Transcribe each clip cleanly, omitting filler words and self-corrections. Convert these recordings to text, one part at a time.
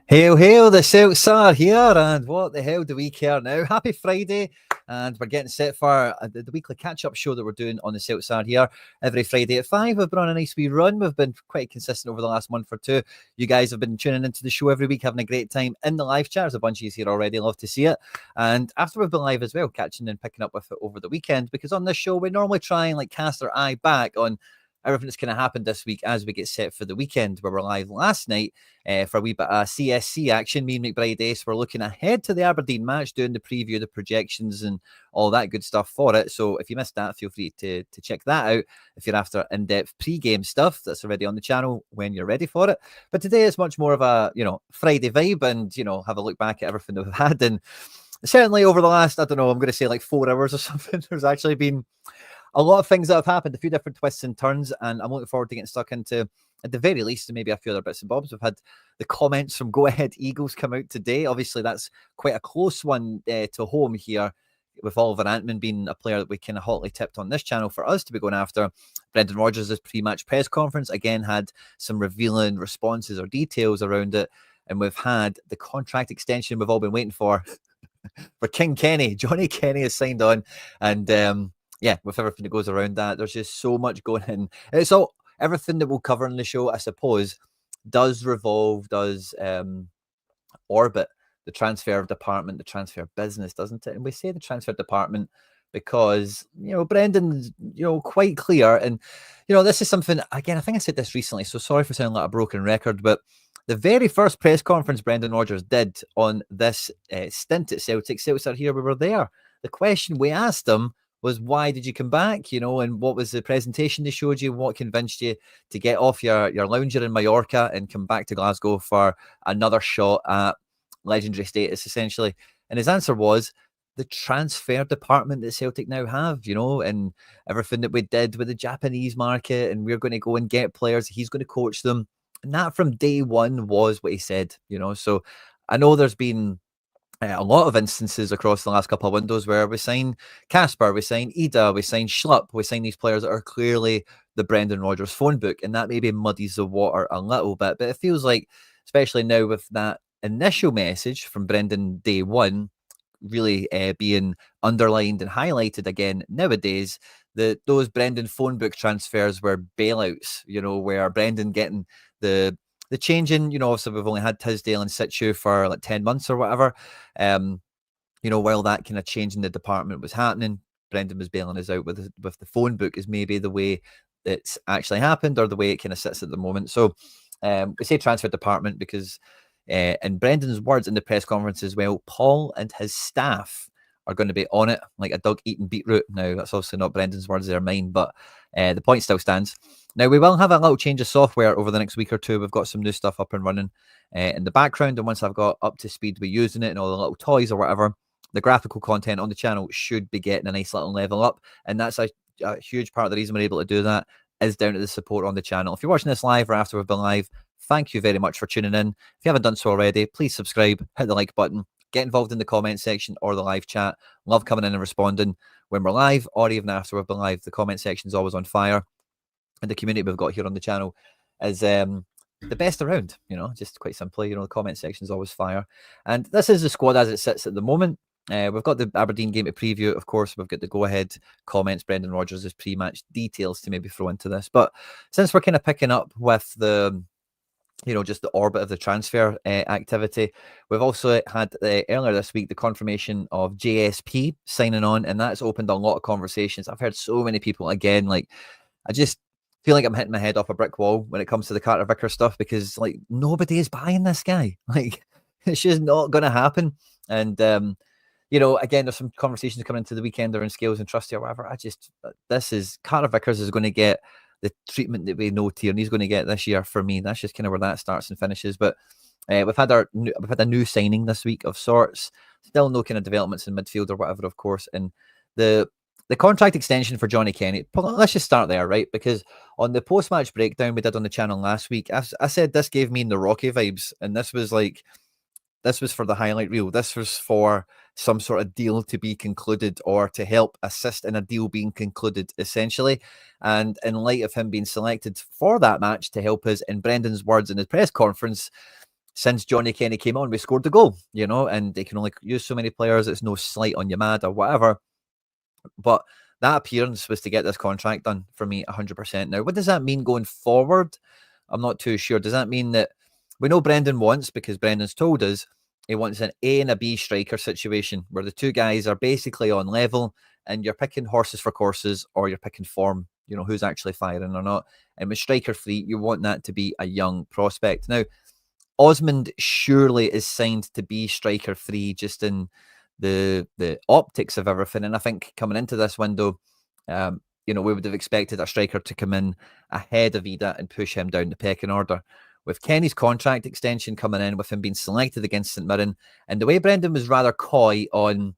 Hail, hail, the Celts are here, and what the hell do we care now? Happy Friday, and we're getting set for the weekly catch-up show that we're doing on the Celts are here every Friday at 5. We've been on a nice wee run. We've been quite consistent over the last month or two. You guys have been tuning into the show every week, having a great time in the live chat. There's a bunch of you here already. Love to see it. And after we've been live as well, catching and picking up with it over the weekend, because on this show, we normally try and cast our eye back on everything that's kind of happened this week as we get set for the weekend. Where we're live last night for a wee bit of CSC action. Me and McBride Ace were looking ahead to the Aberdeen match, doing the preview, the projections, and all that good stuff for it. So if you missed that, feel free to check that out. If you're after in-depth pre-game stuff, that's already on the channel when you're ready for it. But today is much more of a Friday vibe, and have a look back at everything that we've had. And certainly over the last, I don't know, I'm going to say 4 hours or something, there's actually been a lot of things that have happened, a few different twists and turns, and I'm looking forward to getting stuck into, at the very least, maybe a few other bits and bobs. We've had the comments from Go Ahead Eagles come out today. Obviously, that's quite a close one to home here, with Oliver Antman being a player that we kind of hotly tipped on this channel for us to be going after. Brendan Rodgers' pre-match press conference, again, had some revealing responses or details around it, and we've had the contract extension we've all been waiting for King Kenny. Johnny Kenny has signed on, and with everything that goes around that, there's just so much going in. It's all everything that we'll cover in the show, I suppose, does orbit the transfer department, the transfer business, doesn't it? And we say the transfer department because Brendan's quite clear, and this is something, again, I think I said this recently, so sorry for sounding like a broken record, but the very first press conference Brendan Rodgers did on this stint at Celtic, Celts are here, we were there. The question we asked him was, why did you come back? And what was the presentation they showed you? What convinced you to get off your lounger in Mallorca and come back to Glasgow for another shot at legendary status, essentially? And his answer was the transfer department that Celtic now have, and everything that we did with the Japanese market, and we're going to go and get players, he's going to coach them. And that from day one was what he said, So I know there's been a lot of instances across the last couple of windows where we sign Casper, we sign Ida, we sign Schlupp, we sign these players that are clearly the Brendan Rodgers phone book, and that maybe muddies the water a little bit. But it feels like, especially now with that initial message from Brendan day one, really being underlined and highlighted again nowadays, that those Brendan phone book transfers were bailouts, where Brendan getting the changing, obviously we've only had Tisdale in situ for 10 months or whatever. While that kind of change in the department was happening, Brendan was bailing us out with the phone book, is maybe the way it's actually happened, or the way it kind of sits at the moment. So we say transfer department because in Brendan's words in the press conference as well, Paul and his staff are going to be on it like a dog eating beetroot. Now, that's obviously not Brendan's words, they're mine, but the point still stands. Now, we will have a little change of software over the next week or two. We've got some new stuff up and running in the background, and once I've got up to speed with using it and all the little toys or whatever, the graphical content on the channel should be getting a nice little level up, and that's a huge part of the reason we're able to do that is down to the support on the channel. If you're watching this live or after we've been live, thank you very much for tuning in. If you haven't done so already, please subscribe, hit the like button, get involved in the comment section or the live chat. Love coming in and responding when we're live, or even after we've been live. The comment section is always on fire, and the community we've got here on the channel is the best around, just quite simply, the comment section is always fire. And this is the squad as it sits at the moment. We've got the Aberdeen game to preview, of course. We've got the go-ahead comments, Brendan Rodgers' pre-match details to maybe throw into this. But since we're kind of picking up with the just the orbit of the transfer activity, we've also had earlier this week the confirmation of JSP signing on, and that's opened a lot of conversations. I've heard so many people, again, I just feel like I'm hitting my head off a brick wall when it comes to the Carter Vickers stuff, because nobody is buying this guy. It's just not going to happen. And again, there's some conversations coming into the weekend around Scales and Trusty or whatever. Carter Vickers is going to get the treatment that we know Tierney's going to get this year for me. That's just kind of where that starts and finishes. But we've had a new signing this week of sorts. Still no kind of developments in midfield or whatever, of course. And the contract extension for Johnny Kenny, let's just start there, right? Because on the post-match breakdown we did on the channel last week, I said this gave me the Rocky vibes, and this was for the highlight reel. This was for some sort of deal to be concluded, or to help assist in a deal being concluded, essentially. And in light of him being selected for that match to help us, in Brendan's words in his press conference, since Johnny Kenny came on, we scored the goal, and they can only use so many players. It's no slight on Yamada or whatever. But that appearance was to get this contract done for me 100%. Now, what does that mean going forward? I'm not too sure. Does that mean that we know Brendan wants, because Brendan's told us, he wants an A and a B striker situation where the two guys are basically on level and you're picking horses for courses, or you're picking form, who's actually firing or not. And with striker free, you want that to be a young prospect. Now, Osmond surely is signed to be striker free just in the optics of everything. And I think coming into this window, we would have expected a striker to come in ahead of Idah and push him down the pecking order. With Kenny's contract extension coming in, with him being selected against St Mirren, and the way Brendan was rather coy on,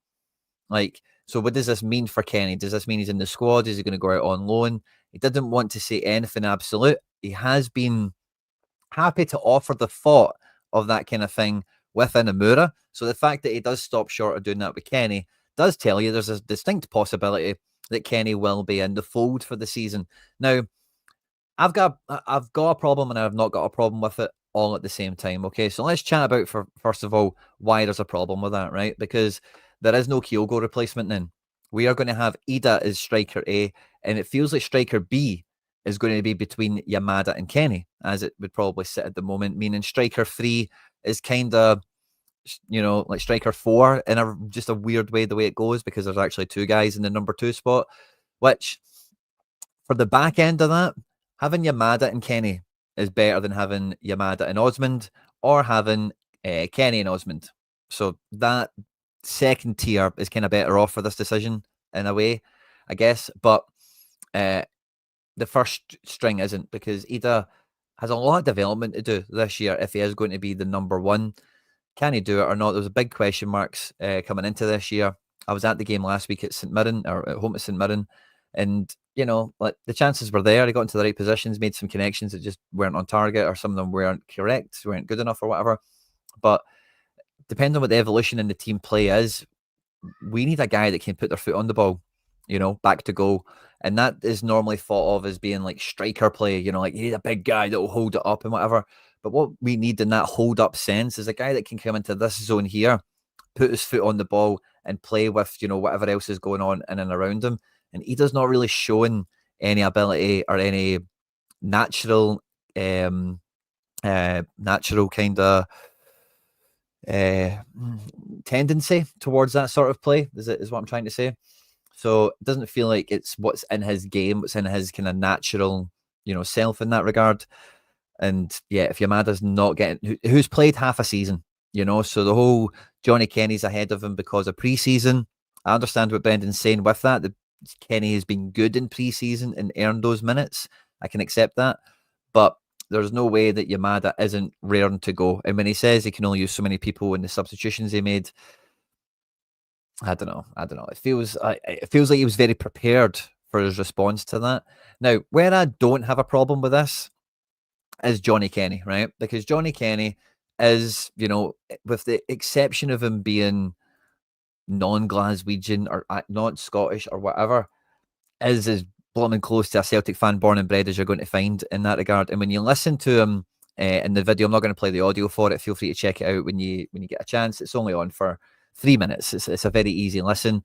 so what does this mean for Kenny? Does this mean he's in the squad? Is he going to go out on loan? He didn't want to say anything absolute. He has been happy to offer the thought of that kind of thing with Inamura. So the fact that he does stop short of doing that with Kenny does tell you there's a distinct possibility that Kenny will be in the fold for the season. Now, I've got a problem and I've not got a problem with it all at the same time. Okay, so let's chat about, first of all, why there's a problem with that, right? Because there is no Kyogo replacement then. We are going to have Idah as striker A, and it feels like striker B is going to be between Yamada and Kenny, as it would probably sit at the moment, meaning striker 3 is kind of, like striker 4 in just a weird way, the way it goes, because there's actually two guys in the number 2 spot, which for the back end of that, having Yamada and Kenny is better than having Yamada and Osmond, or having Kenny and Osmond. So that second tier is kind of better off for this decision in a way, I guess. But the first string isn't, because Idah has a lot of development to do this year if he is going to be the number 1. Can he do it or not? There was a big question marks coming into this year. I was at the game last week at St Mirren, or at home at St Mirren, and like the chances were there. He got into the right positions, made some connections that just weren't on target, or some of them weren't correct, weren't good enough, or whatever. But depending on what the evolution in the team play is, we need a guy that can put their foot on the ball, back to goal. And that is normally thought of as being like striker play, like you need a big guy that will hold it up and whatever. But what we need in that hold up sense is a guy that can come into this zone here, put his foot on the ball and play with, whatever else is going on in and around him. And Idah's not really showing any ability or any natural kind of tendency towards that sort of play, is what I'm trying to say. So it doesn't feel like it's what's in his game, what's in his kind of natural, self in that regard. And yeah, if Yamada's not getting, who's played half a season, so the whole Johnny Kenny's ahead of him because of preseason. I understand what Brendan's saying with that. Kenny has been good in preseason and earned those minutes. I can accept that. But there's no way that Yamada isn't raring to go. And when he says he can only use so many people in the substitutions he made, I don't know. It feels like he was very prepared for his response to that. Now, where I don't have a problem with this is Johnny Kenny, right? Because Johnny Kenny is, with the exception of him being non-Glaswegian or not Scottish or whatever, is as blooming close to a Celtic fan born and bred as you're going to find in that regard. And when you listen to him in the video, I'm not going to play the audio for it. Feel free to check it out when you get a chance. It's only on for 3 minutes. It's a very easy listen.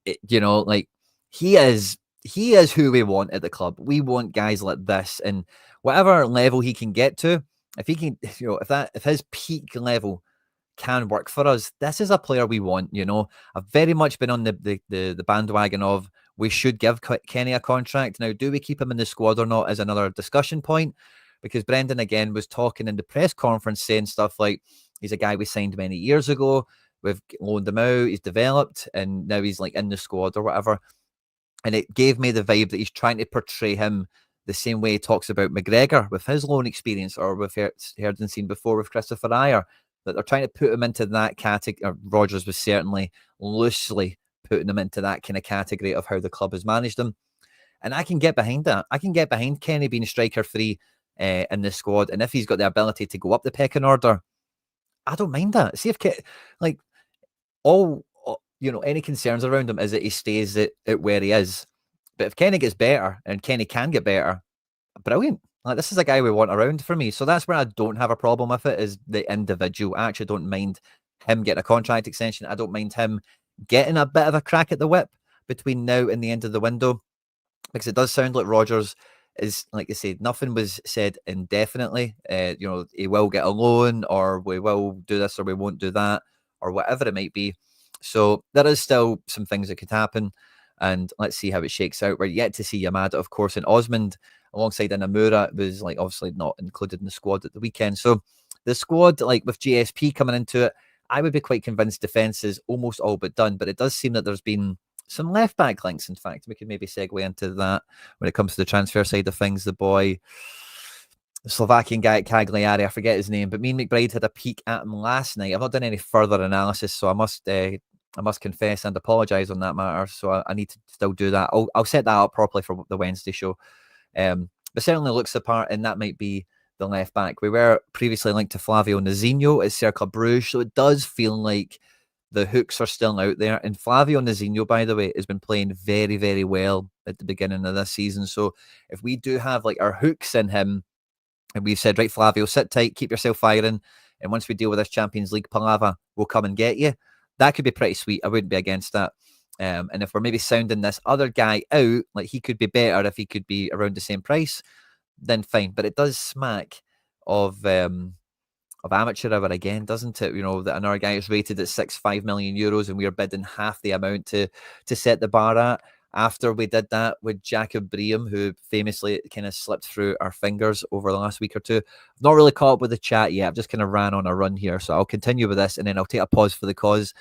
Like he is who we want at the club. We want guys like this, and whatever level he can get to, if he can, if his peak level can work for us, this is a player we want. I've very much been on the bandwagon of we should give Kenny a contract. Now, do we keep him in the squad or not is another discussion point, because Brendan again was talking in the press conference saying stuff like he's a guy we signed many years ago. We've loaned him out, he's developed, and now he's like in the squad or whatever. And it gave me the vibe that he's trying to portray him the same way he talks about McGregor with his loan experience, or we've heard and seen before with Christopher Ayer, that they're trying to put him into that category. Rodgers was certainly loosely putting him into that kind of category of how the club has managed him. And I can get behind that. I can get behind Kenny being striker 3 in this squad. And if he's got the ability to go up the pecking order, I don't mind that. See if any concerns around him is that he stays at where he is. But if Kenny gets better, and Kenny can get better, brilliant. Like, this is a guy we want around for me. So that's where I don't have a problem with it, is the individual. I actually don't mind him getting a contract extension. I don't mind him getting a bit of a crack at the whip between now and the end of the window, because it does sound like Rodgers is, like I said, nothing was said indefinitely. He will get a loan, or we will do this, or we won't do that, or whatever it might be. So there is still some things that could happen, and let's see how it shakes out. We're yet to see Yamada, of course, and Osmond alongside Inamura was like obviously not included in the squad at the weekend. So the squad, like with GSP coming into it, I would be quite convinced defense is almost all but done. But it does seem that there's been some left back links. In fact, we could maybe segue into that when it comes to the transfer side of things. The Slovakian guy at Cagliari, I forget his name, but me and McBride had a peek at him last night. I've not done any further analysis, so I must confess and apologise on that matter. So I need to still do that. I'll set that up properly for the Wednesday show. But certainly looks the part, and that might be the left back. We were previously linked to Flavio Nazinho at Cercle Bruges, so it does feel like the hooks are still out there. And Flavio Nazinho, by the way, has been playing very, very well at the beginning of this season. So if we do have like our hooks in him, and we've said, right, Flavio, sit tight, keep yourself firing, and once we deal with this Champions League palaver, we'll come and get you. That could be pretty sweet. I wouldn't be against that. And if we're maybe sounding this other guy out, like he could be better if he could be around the same price, then fine. But it does smack of amateur hour again, doesn't it? That another guy is rated at 5 million euros, and we are bidding half the amount to set the bar at. After we did that with Jacob Bream, who famously kind of slipped through our fingers over the last week or two. I've not really caught up with the chat yet. I've just kind of ran on a run here. So I'll continue with this, and then I'll take a pause for the cause.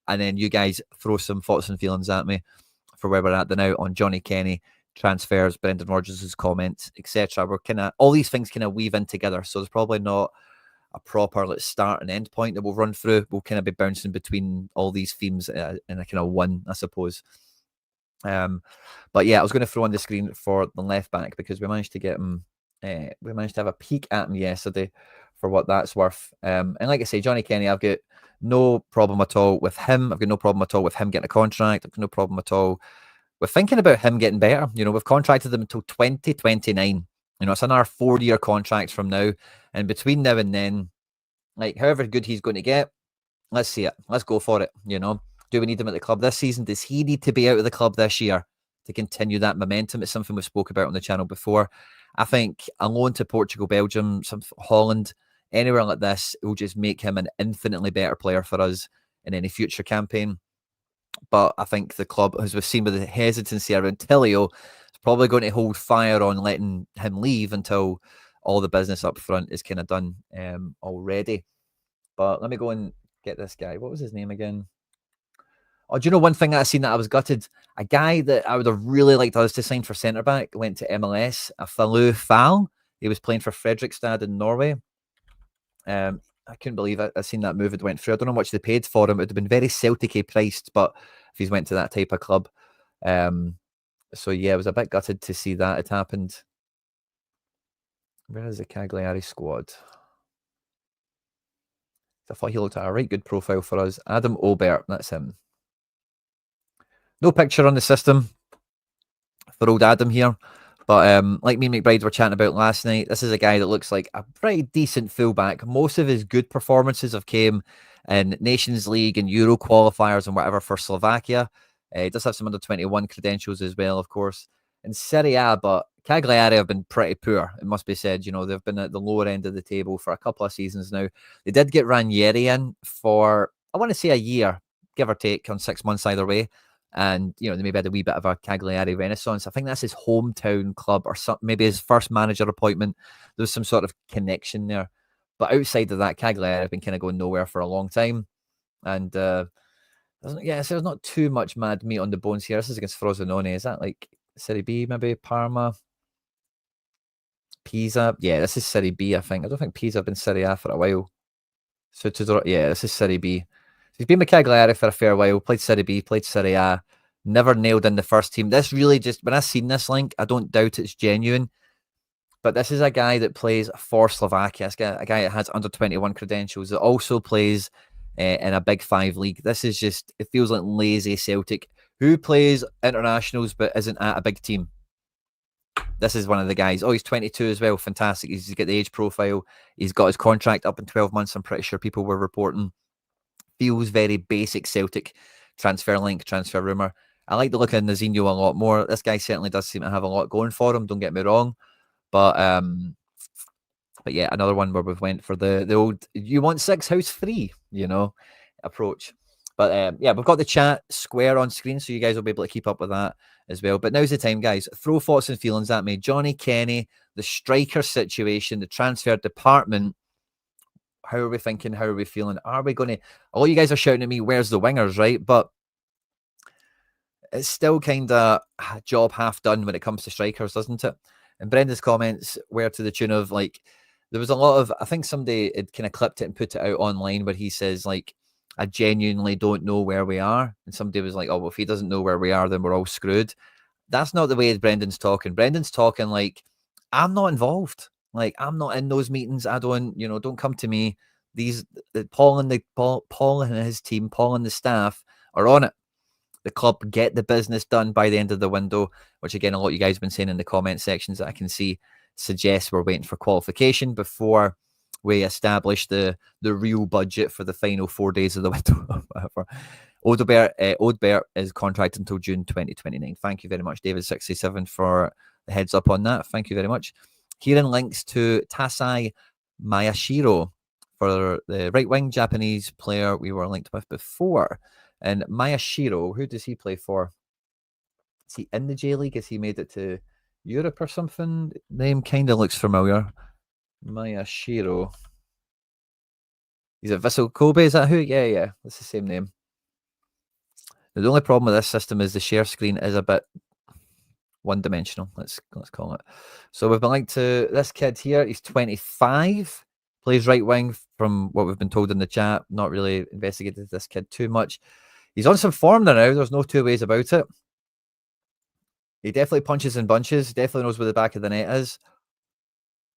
And then you guys throw some thoughts and feelings at me for where we're at now on Johnny Kenny, transfers, Brendan Rodgers' comments, etc. We're kind of, all these things kind of weave in together. So there's probably not a proper start and end point that we'll run through. We'll kind of be bouncing between all these themes in a kind of one, I suppose. But yeah, I was going to throw on the screen for the left back, because we managed to get him. We managed to have a peek at him yesterday, for what that's worth. And like I say, Johnny Kenny, I've got no problem at all with him. I've got no problem at all with him getting a contract. I've got no problem at all with thinking about him getting better. We've contracted him until 2029. It's another 4-year contract from now. And between now and then, like, however good he's going to get, let's see it. Let's go for it. Do we need him at the club this season? Does he need to be out of the club this year to continue that momentum? It's something we've spoke about on the channel before. I think a loan to Portugal, Belgium, Holland, anywhere like this, it will just make him an infinitely better player for us in any future campaign. But I think the club, as we've seen with the hesitancy around Tilio, is probably going to hold fire on letting him leave until all the business up front is kind of done already. But let me go and get this guy. What was his name again? Oh, do you know one thing that I seen that I was gutted? A guy that I would have really liked us to sign for centre back went to MLS. A Falou Fall. He was playing for Fredrikstad in Norway. I couldn't believe it. I seen that move it went through. I don't know how much they paid for him. It would have been very Celtic priced, but if he's went to that type of club. So yeah, I was a bit gutted to see that it happened. Where is the Cagliari squad? I thought he looked at a right good profile for us. Adam Obert, that's him. No picture on the system for old Adam here. But like me and McBride were chatting about last night, this is a guy that looks like a pretty decent fullback. Most of his good performances have came in Nations League and Euro qualifiers and whatever for Slovakia. He does have some under-21 credentials as well, of course, in Serie A, but Cagliari have been pretty poor, it must be said. They've been at the lower end of the table for a couple of seasons now. They did get Ranieri in for, I want to say, a year, give or take, on 6 months either way. And, they maybe had a wee bit of a Cagliari renaissance. I think that's his hometown club, or maybe his first manager appointment. There's some sort of connection there. But outside of that, Cagliari have been kind of going nowhere for a long time. And, so there's not too much mad meat on the bones here. This is against Frosinone. Is that like Serie B, maybe? Parma? Pisa? Yeah, this is Serie B, I think. I don't think Pisa have been Serie A for a while. So yeah, this is Serie B. He's been with Cagliari for a fair while, played Serie B, played Serie A, never nailed in the first team. This really just, when I seen this link, I don't doubt it's genuine, but this is a guy that plays for Slovakia. It's a guy that has under-21 credentials, that also plays in a Big Five league. This is just, it feels like lazy Celtic, who plays internationals but isn't at a big team. This is one of the guys. Oh, he's 22 as well. Fantastic. He's got the age profile. He's got his contract up in 12 months. I'm pretty sure people were reporting. Feels very basic Celtic transfer link, transfer rumour. I like the look of Nazinho a lot more. This guy certainly does seem to have a lot going for him. Don't get me wrong, but yeah, another one where we've went for the old "you want 6 house free," approach. But yeah, we've got the chat square on screen, so you guys will be able to keep up with that as well. But now's the time, guys. Throw thoughts and feelings at me. Johnny Kenny, the striker situation, the transfer department. How are we thinking? How are we feeling? Are we going to... All you guys are shouting at me, where's the wingers, right? But it's still kind of job half done when it comes to strikers, doesn't it? And Brendan's comments were to the tune of, like, there was a lot of... I think somebody had kind of clipped it and put it out online where he says, like, I genuinely don't know where we are. And somebody was like, oh, well, if he doesn't know where we are, then we're all screwed. That's not the way Brendan's talking. Brendan's talking like, I'm not involved. Like, I'm not in those meetings. I don't, don't come to me. Paul and his team, Paul and the staff are on it. The club get the business done by the end of the window, which again, a lot of you guys have been saying in the comment sections that I can see suggests we're waiting for qualification before we establish the real budget for the final 4 days of the window. Odebert is contracted until June 2029. Thank you very much, David67, for the heads up on that. Thank you very much. Here in links to Tasai Mayashiro for the right wing Japanese player we were linked with before. And Mayashiro, who does he play for? Is he in the J League? Has he made it to Europe or something? Name kind of looks familiar. Mayashiro. He's at Vissel Kobe, is that who? Yeah, that's the same name. The only problem with this system is the share screen is a bit one-dimensional, let's call it. So we've been linked to this kid here. He's 25, plays right wing from what we've been told in the chat. Not really investigated this kid too much. He's on some form now. There's no two ways about it. He definitely punches in bunches. Definitely knows where the back of the net is.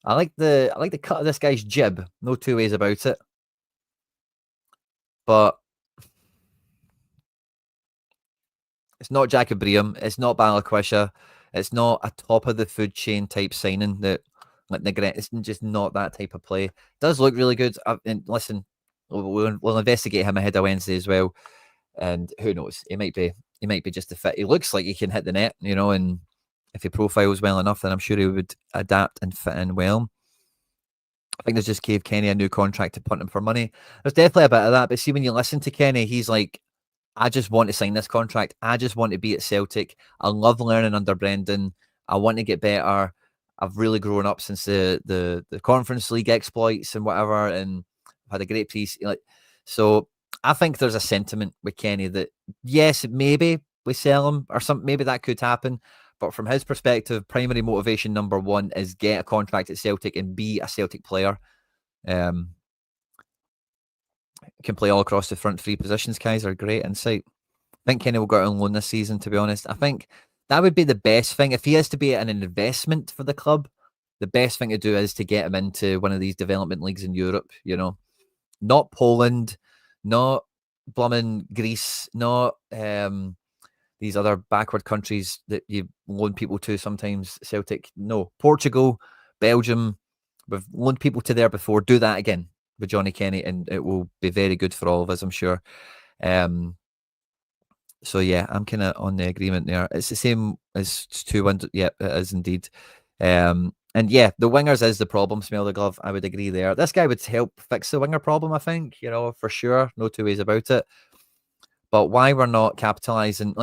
I like the cut of this guy's jib. No two ways about it. But it's not Jacob Bream. It's not Balakwisha. It's not a top of the food chain type signing that, like, Negret. It's just not that type of play. It does look really good. And listen, we'll investigate him ahead of Wednesday as well. And who knows? He might be just a fit. He looks like he can hit the net, and if he profiles well enough, then I'm sure he would adapt and fit in well. I think there's just gave Kenny a new contract to punt him for money. There's definitely a bit of that. But see, when you listen to Kenny, he's like, I just want to sign this contract. I just want to be at Celtic. I love learning under Brendan. I want to get better. I've really grown up since the Conference League exploits and whatever, and I've had a great piece. So I think there's a sentiment with Kenny that, yes, maybe we sell him or something. Maybe that could happen. But from his perspective, primary motivation number one is get a contract at Celtic and be a Celtic player. Can play all across the front three positions. Guys are great insight. I think Kenny will go out on loan this season, to be honest. I think that would be the best thing. If he has to be an investment for the club, the best thing to do is to get him into one of these development leagues in Europe, Not Poland, not blooming Greece, not these other backward countries that you loan people to sometimes, Celtic. No, Portugal, Belgium, we've loaned people to there before. Do that again with Johnny Kenny, and it will be very good for all of us, I'm sure. So yeah, I'm kind of on the agreement there. It's the same as 2-1. Yeah, it is indeed. And yeah, the wingers is the problem. Smell the glove. I would agree there. This guy would help fix the winger problem, I think, for sure. No two ways about it. But why we're not capitalizing,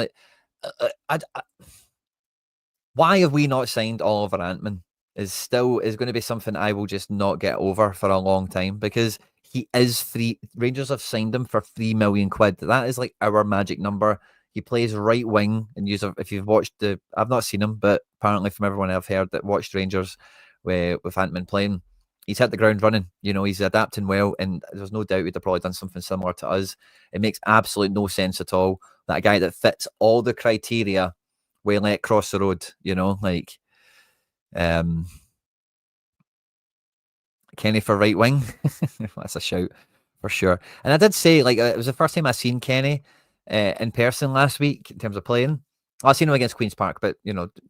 why have we not signed Oliver Antman is going to be something I will just not get over for a long time, because he is free. Rangers have signed him for £3 million. That is like our magic number. He plays right wing, and if you've watched I've not seen him, but apparently from everyone I've heard that watched Rangers with Antman playing, he's hit the ground running. He's adapting well, and there's no doubt he'd have probably done something similar to us. It makes absolutely no sense at all that a guy that fits all the criteria will let cross the road. Kenny for right wing. That's a shout for sure. And I did say, it was the first time I seen Kenny in person last week in terms of playing. I seen him against Queen's Park, but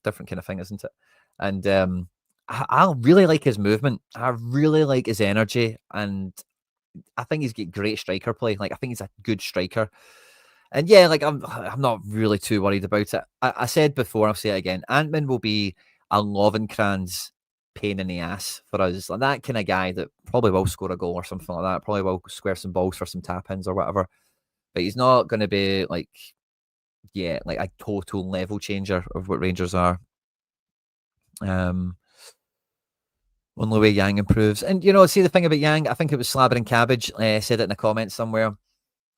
different kind of thing, isn't it? And I really like his movement. I really like his energy, and I think he's got great striker play. Like I think he's a good striker. And yeah, like I'm not really too worried about it. I said before, I'll say it again. Antman will be a Lovenkrands pain in the ass for us. Like that kind of guy that probably will score a goal or something like that. Probably will square some balls for some tap ins or whatever. But he's not going to be like, yeah, like a total level changer of what Rangers are. Um, Only way Yang improves. And, see the thing about Yang, I think it was Slabber and Cabbage said it in a comment somewhere.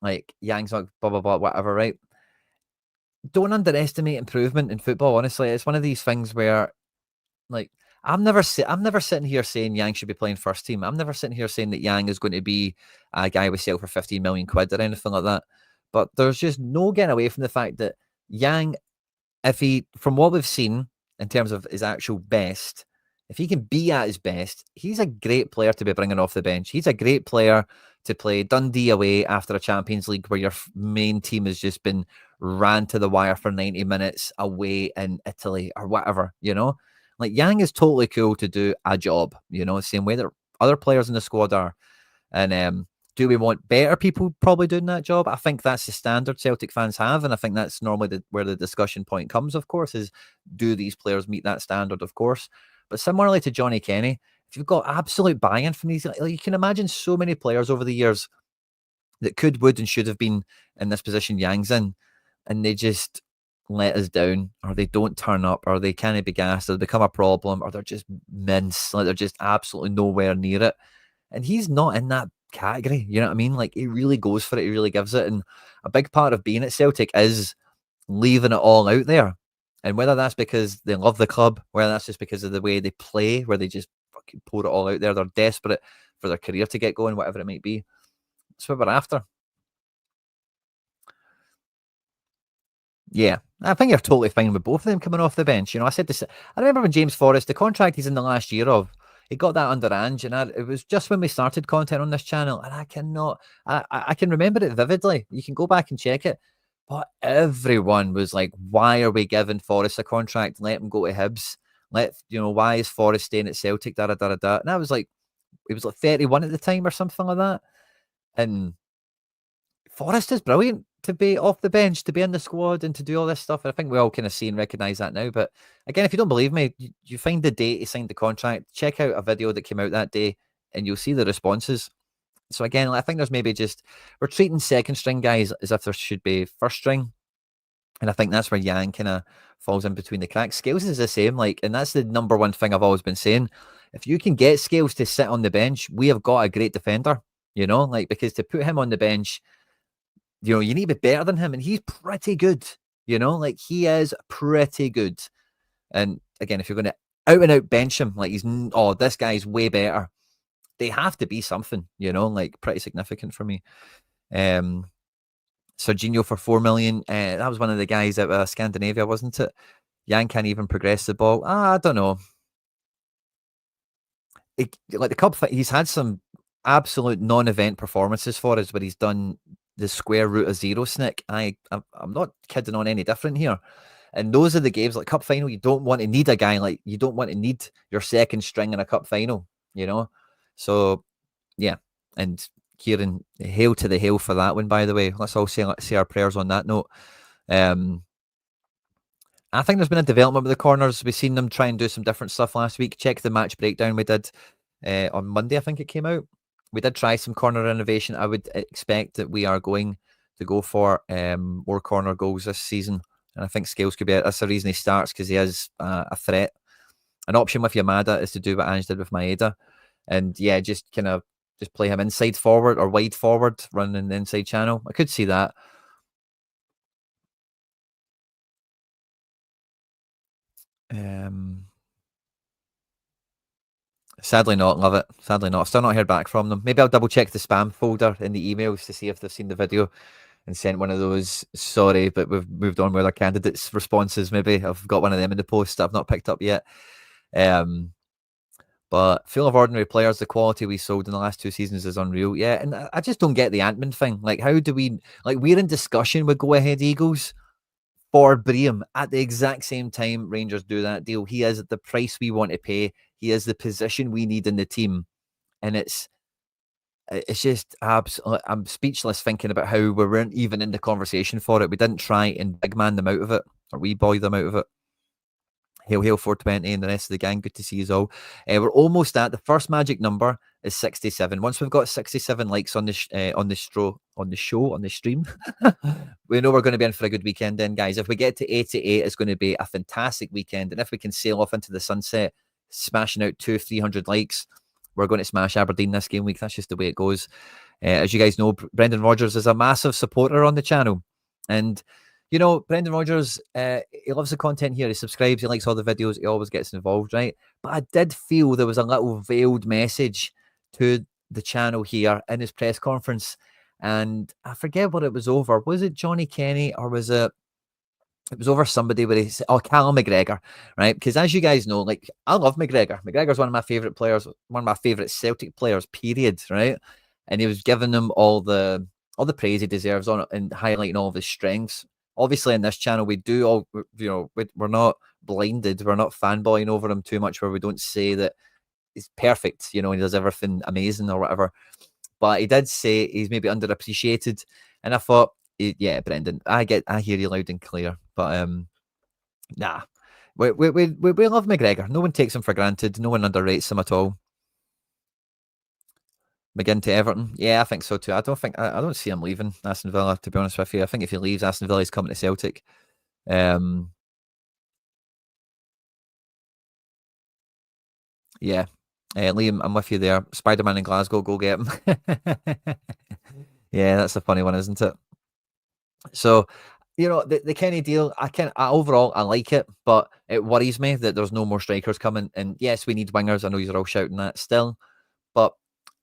Like, Yang's not blah, blah, blah, whatever, right? Don't underestimate improvement in football, honestly. It's one of these things where, like, I'm never sitting here saying Yang should be playing first team. I'm never sitting here saying that Yang is going to be a guy we sell for 15 million quid or anything like that. But there's just no getting away from the fact that Yang, if he, from what we've seen in terms of his actual best, if he can be at his best, he's a great player to be bringing off the bench. He's a great player to play Dundee away after a Champions League where your main team has just been ran to the wire for 90 minutes away in Italy or whatever, Like Yang is totally cool to do a job, same way that other players in the squad are. And do we want better people probably doing that job? I think that's the standard Celtic fans have, and I think that's normally where the discussion point comes, of course, is do these players meet that standard, of course. But similarly to Johnny Kenny, if you've got absolute buy-in from these, like, you can imagine so many players over the years that could, would, and should have been in this position Yang's in, and they just let us down, or they don't turn up, or they can't be gassed, or they become a problem, or they're just mince, like they're just absolutely nowhere near it. And he's not in that category, you know what I mean? Like he really goes for it, he really gives it. And a big part of being at Celtic is leaving it all out there. And whether that's because they love the club, whether that's just because of the way they play, where they just fucking pour it all out there, they're desperate for their career to get going, whatever it might be. That's what we're after. Yeah, I think you're totally fine with both of them coming off the bench. I said this. I remember when James Forrest, the contract he's in the last year of, he got that under Ange, and it was just when we started content on this channel, and I can remember it vividly. You can go back and check it, but everyone was like, "Why are we giving Forrest a contract? Let him go to Hibs. Why is Forrest staying at Celtic? Da da da da." And I was like, he was like 31 at the time or something like that, and Forrest is brilliant to be off the bench, to be in the squad, and to do all this stuff. And I think we all kind of see and recognise that now. But again, if you don't believe me, you find the date he signed the contract, check out a video that came out that day, and you'll see the responses. So again, I think there's maybe just we're treating second string guys as if there should be first string. And I think that's where Yang kind of falls in between the cracks. Scales is the same, and that's the number one thing I've always been saying. If you can get Scales to sit on the bench, we have got a great defender, because to put him on the bench, you need to be better than him, and he's pretty good. He is pretty good. And again, if you're going to out and out bench him, this guy's way better, they have to be something, pretty significant for me. Serginho for 4 million. That was one of the guys at Scandinavia, wasn't it? Yang can't even progress the ball. I don't know. The cup, he's had some absolute non-event performances for us, where he's done the square root of zero snick. I'm not kidding on any different here. And those are the games like cup final. You don't want to need a guy you don't want to need your second string in a cup final, So, yeah. And Kieran, hail to the hail for that one, by the way. Let's all say our prayers on that note. I think there's been a development with the corners. We've seen them try and do some different stuff last week. Check the match breakdown we did on Monday, I think it came out. We did try some corner innovation. I would expect that we are going to go for more corner goals this season. And I think Scales could be that's the reason he starts, because he is a threat. An option with Yamada is to do what Ange did with Maeda. And yeah, just kind of just play him inside forward or wide forward, running the inside channel. I could see that. Sadly not, love it. Sadly not. I've still not heard back from them. Maybe I'll double check the spam folder in the emails to see if they've seen the video and sent one of those, sorry, but we've moved on with our candidates' responses. Maybe I've got one of them in the post that I've not picked up yet. But full of ordinary players, the quality we sold in the last 2 seasons is unreal. Yeah, and I just don't get the Antman thing. How do we, we're in discussion with Go Ahead Eagles for Brahim. At the exact same time, Rangers do that deal. He is at the price we want to pay. He is the position we need in the team. And it's just absolutely, I'm speechless thinking about how we weren't even in the conversation for it. We didn't try and big man them out of it, or we boy them out of it. Hail, hail 420 and the rest of the gang. Good to see you all. We're almost at the first magic number is 67. Once we've got 67 likes on the stream, we know we're going to be in for a good weekend then, guys. If we get to 88, it's going to be a fantastic weekend. And if we can sail off into the sunset, smashing out 200-300 likes, we're going to smash Aberdeen this game week. That's just the way it goes. As you guys know, Brendan Rodgers is a massive supporter on the channel. And you know, Brendan Rodgers, he loves the content here. He subscribes. He likes all the videos. He always gets involved, right? But I did feel there was a little veiled message to the channel here in his press conference. And I forget what it was over. Was it Johnny Kenny or was it over somebody where he said, oh, Callum McGregor, right? Because as you guys know, like, I love McGregor. McGregor's one of my favourite players, one of my favourite Celtic players, period, right? And he was giving him all the praise he deserves on it and highlighting all of his strengths. Obviously, in this channel, we do all, you know, we're not blinded. We're not fanboying over him too much where we don't say that he's perfect, you know, he does everything amazing or whatever. But he did say he's maybe underappreciated. And I thought, yeah, Brendan, I hear you loud and clear. But nah, we love McGregor. No one takes him for granted. No one underrates him at all. McGinn to Everton. Yeah, I think so too. I don't see him leaving Aston Villa, to be honest with you. I think if he leaves Aston Villa, he's coming to Celtic. Yeah. Liam, I'm with you there. Spider-Man in Glasgow, go get him. Yeah, that's a funny one, isn't it? So, you know, the Kenny deal, overall, I like it, but it worries me that there's no more strikers coming. And yes, we need wingers. I know you're all shouting that still, but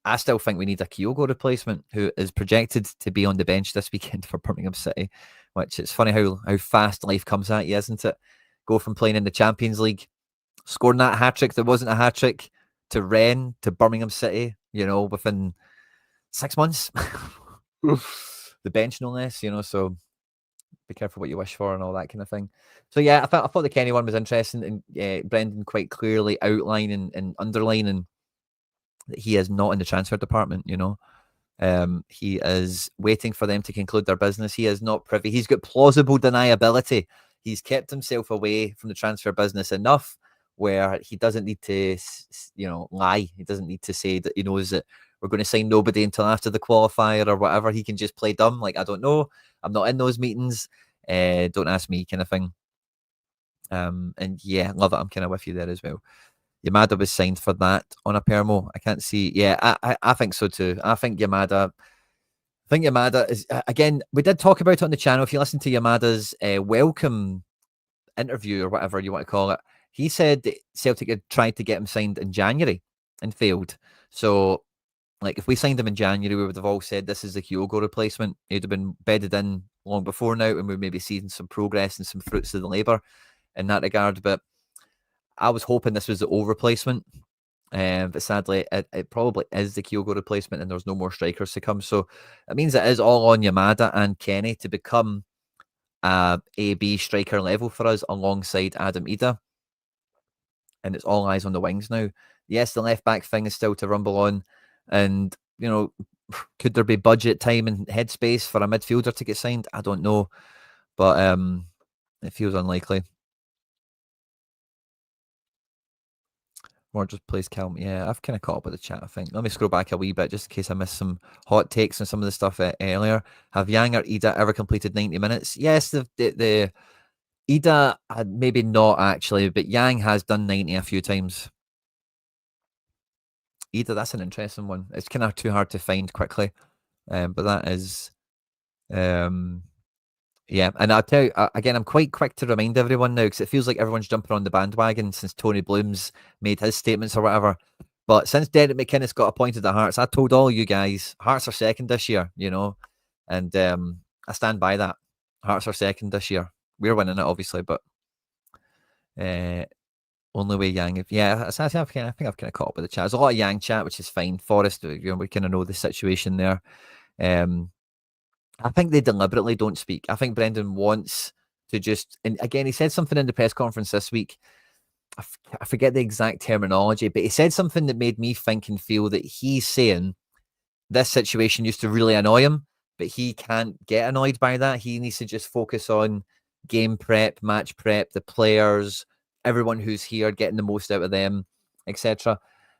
I still think we need a Kyogo replacement who is projected to be on the bench this weekend for Birmingham City, which it's funny how fast life comes at you, isn't it? Go from playing in the Champions League, scoring that hat-trick that wasn't a hat-trick, to Rennes, to Birmingham City, you know, within 6 months. The bench, no less, you know, so be careful what you wish for and all that kind of thing. So yeah, I thought the Kenny one was interesting, and Brendan quite clearly outlining and underlining that he is not in the transfer department, you know. He is waiting for them to conclude their business. He is not privy. He's got plausible deniability. He's kept himself away from the transfer business enough where he doesn't need to, you know, lie. He doesn't need to say that he knows that we're going to sign nobody until after the qualifier or whatever. He can just play dumb, like, I don't know. I'm not in those meetings. Don't ask me, kind of thing. And yeah, love it. I'm kind of with you there as well. Yamada was signed for that on a permo. I can't see. Yeah, I think so too. I think Yamada is, again, we did talk about it on the channel. If you listen to Yamada's welcome interview or whatever you want to call it, he said that Celtic had tried to get him signed in January and failed. So, like, if we signed him in January, we would have all said this is the Kyogo replacement. He'd have been bedded in long before now, and we'd maybe seen some progress and some fruits of the labour in that regard. But I was hoping this was the O replacement, but sadly, it probably is the Kyogo replacement, and there's no more strikers to come. So it means it is all on Yamada and Kenny to become A-B striker level for us alongside Adam Ida. And it's all eyes on the wings now. Yes, the left back thing is still to rumble on. And, you know, could there be budget, time, and headspace for a midfielder to get signed? I don't know. But it feels unlikely. More just plays calm. Yeah, I've kind of caught up with the chat, I think. Let me scroll back a wee bit just in case I missed some hot takes on some of the stuff earlier. Have Yang or Ida ever completed 90 minutes? Yes, the Ida, maybe not actually, but Yang has done 90 a few times. Ida, that's an interesting one. It's kind of too hard to find quickly. But that is, yeah. And I'll tell you, again, I'm quite quick to remind everyone now because it feels like everyone's jumping on the bandwagon since Tony Bloom's made his statements or whatever. But since Derek McInnes got appointed at Hearts, I told all you guys, Hearts are second this year, you know, and I stand by that. Hearts are second this year. We're winning it, obviously, but only way Yang. Yeah, I think I've kind of caught up with the chat. There's a lot of Yang chat, which is fine. Forest, you know, we kind of know the situation there. I think they deliberately don't speak. I think Brendan wants to just, and again, he said something in the press conference this week. I forget the exact terminology, but he said something that made me think and feel that he's saying this situation used to really annoy him, but he can't get annoyed by that. He needs to just focus on game prep, match prep, the players, everyone who's here, getting the most out of them, etc.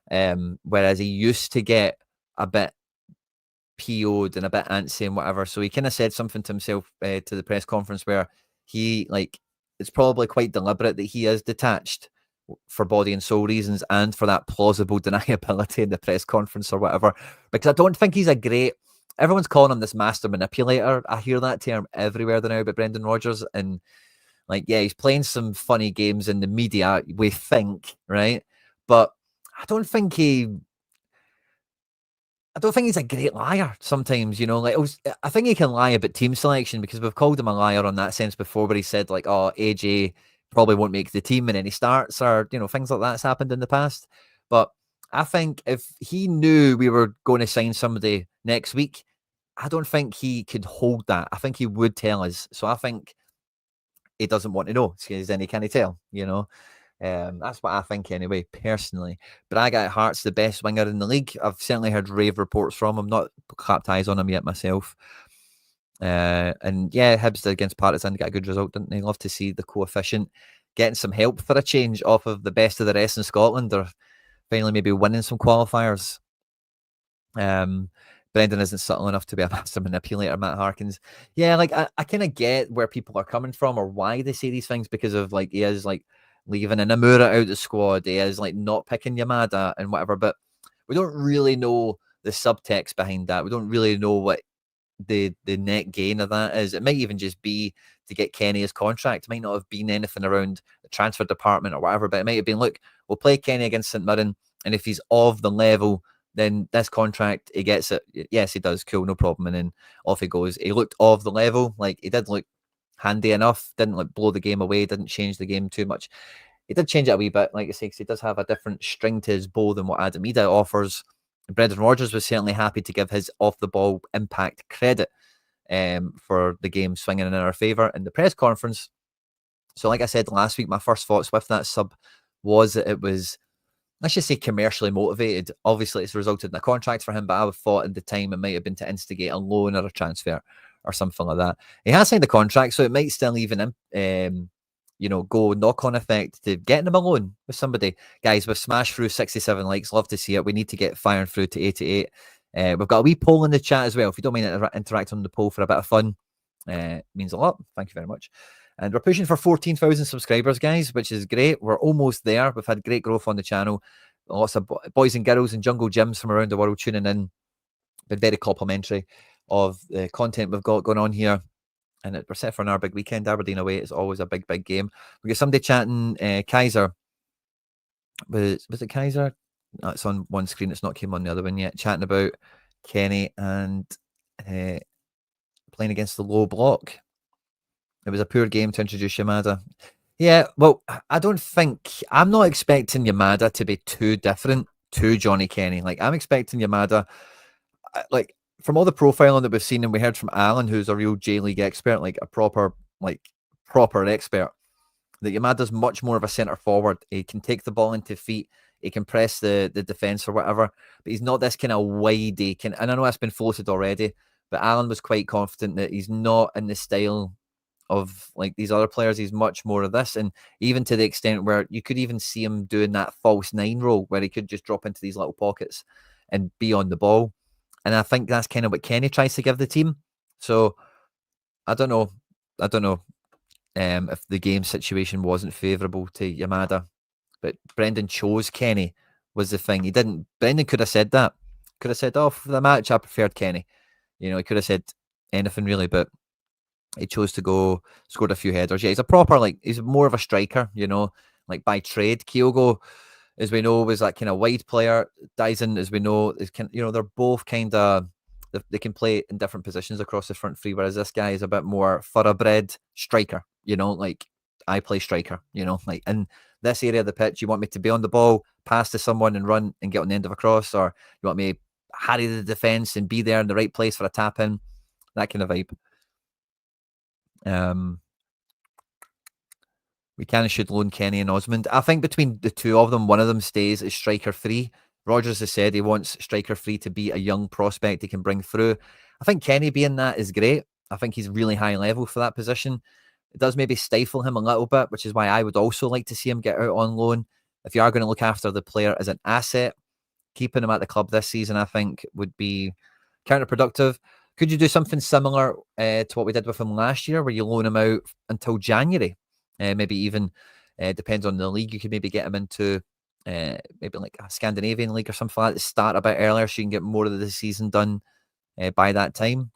Whereas he used to get a bit PO'd and a bit antsy and whatever. So he kind of said something to himself to the press conference where he, like, it's probably quite deliberate that he is detached for body and soul reasons and for that plausible deniability in the press conference or whatever. Because I don't think he's a great, everyone's calling him this master manipulator. I hear that term everywhere now about Brendan Rodgers. And like, yeah, he's playing some funny games in the media, we think, right? But I don't think he's a great liar sometimes, you know. Like, I think he can lie about team selection because we've called him a liar on that sense before, where he said, like, oh, AJ probably won't make the team and then he starts, or, you know, things like that's happened in the past. But I think if he knew we were going to sign somebody next week, I don't think he could hold that. I think he would tell us. So I think he doesn't want to know because then he can't tell, you know. That's what I think anyway, personally. But I got Hart's the best winger in the league. I've certainly heard rave reports from him. Not clapped eyes on him yet myself. And yeah, Hibs against Partizan got a good result, didn't they? Love to see the coefficient getting some help for a change off of the best of the rest in Scotland, or finally maybe winning some qualifiers. Brendan isn't subtle enough to be a master manipulator, Matt Harkins. Yeah, like I kind of get where people are coming from or why they say these things, because of, like, he is like leaving Inamura out the squad, he is like not picking Yamada and whatever, but we don't really know the subtext behind that. We don't really know what the net gain of that is. It might even just be to get Kenny his contract. It might not have been anything around the transfer department or whatever, but it might have been, look, we'll play Kenny against St Mirren, and if he's of the level, then this contract, he gets it. Yes, he does. Cool, no problem. And then off he goes. He looked of the level. Like, he did look handy enough. Didn't like blow the game away. Didn't change the game too much. He did change it a wee bit, like I say, because he does have a different string to his bow than what Adam Ida offers. Brendan Rodgers was certainly happy to give his off-the-ball impact credit for the game swinging in our favour in the press conference. So like I said last week, my first thoughts with that sub was that it was, let's just say, commercially motivated. Obviously, it's resulted in a contract for him, but I would thought at the time it might have been to instigate a loan or a transfer or something like that. He has signed the contract, so it might still even go knock-on effect to getting him a loan with somebody. Guys, we've smashed through 67 likes. Love to see it. We need to get firing through to 88. We've got a wee poll in the chat as well. If you don't mind interacting on the poll for a bit of fun, means a lot. Thank you very much. And we're pushing for 14,000 subscribers, guys, which is great. We're almost there. We've had great growth on the channel. Lots of boys and girls and jungle gyms from around the world tuning in. Been very complimentary of the content we've got going on here. And we're set for another big weekend. Aberdeen away is always a big, big game. We got somebody chatting, Kaiser. Was it Kaiser? No, it's on one screen. It's not came on the other one yet. Chatting about Kenny and playing against the low block. It was a poor game to introduce Yamada. Yeah, well, I'm not expecting Yamada to be too different to Johnny Kenny. Like, I'm expecting Yamada, like, from all the profiling that we've seen, and we heard from Alan, who's a real J-League expert, like a proper expert, that Yamada's much more of a centre forward. He can take the ball into feet, he can press the defence or whatever, but he's not this kind of widey. And I know that's been floated already, but Alan was quite confident that he's not in the style of like these other players. He's much more of this, and even to the extent where you could even see him doing that false nine role where he could just drop into these little pockets and be on the ball. And I think that's kind of what Kenny tries to give the team. So I don't know if the game situation wasn't favourable to Yamada, but Brendan chose Kenny was the thing. He didn't. Brendan could have said that. Could have said, "Oh, for the match, I preferred Kenny." You know, he could have said anything really, but he chose to go, scored a few headers. Yeah, he's a proper, like, he's more of a striker, you know, like by trade. Kyogo, as we know, was that kind of wide player. Dyson, as we know, they're both kind of, they can play in different positions across the front three, whereas this guy is a bit more thoroughbred striker, you know, like, I play striker, you know, like in this area of the pitch, you want me to be on the ball, pass to someone and run and get on the end of a cross, or you want me to harry the defence and be there in the right place for a tap in, that kind of vibe. We can and should loan Kenny and Osmond. I think between the two of them, one of them stays as striker free. Rogers has said he wants striker free to be a young prospect he can bring through. I think Kenny being that is great. I think he's really high level for that position. It does maybe stifle him a little bit, which is why I would also like to see him get out on loan. If you are going to look after the player as an asset, keeping him at the club this season, I think, would be counterproductive. Could you do something similar to what we did with him last year, where you loan him out until January? Maybe even depends on the league. You could maybe get him into maybe like a Scandinavian league or something like that. Start a bit earlier so you can get more of the season done by that time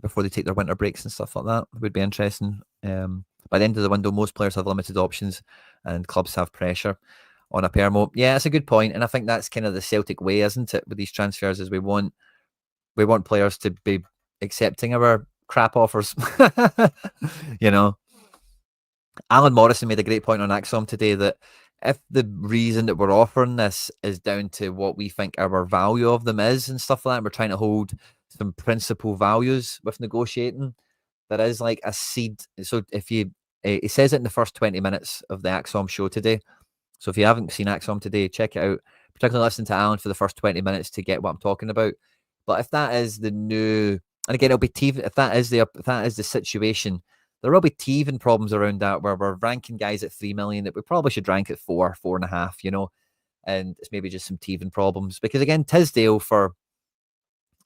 before they take their winter breaks and stuff like that. It would be interesting. By the end of the window, most players have limited options and clubs have pressure on a permo. Yeah, that's a good point. And I think that's kind of the Celtic way, isn't it, with these transfers, is we want players to be accepting our crap offers. You know, Alan Morrison made a great point on Axom today that if the reason that we're offering this is down to what we think our value of them is and stuff like that, and we're trying to hold some principal values with negotiating, there is like a seed. So if you, he says it in the first 20 minutes of the Axom show today. So if you haven't seen Axom today, check it out. Particularly listen to Alan for the first 20 minutes to get what I'm talking about. But if that is the new, and again, it'll be teething. If that is the situation, there will be teething problems around that where we're ranking guys at 3 million that we probably should rank at 4.5, you know, and it's maybe just some teething problems. Because again, Tisdale, for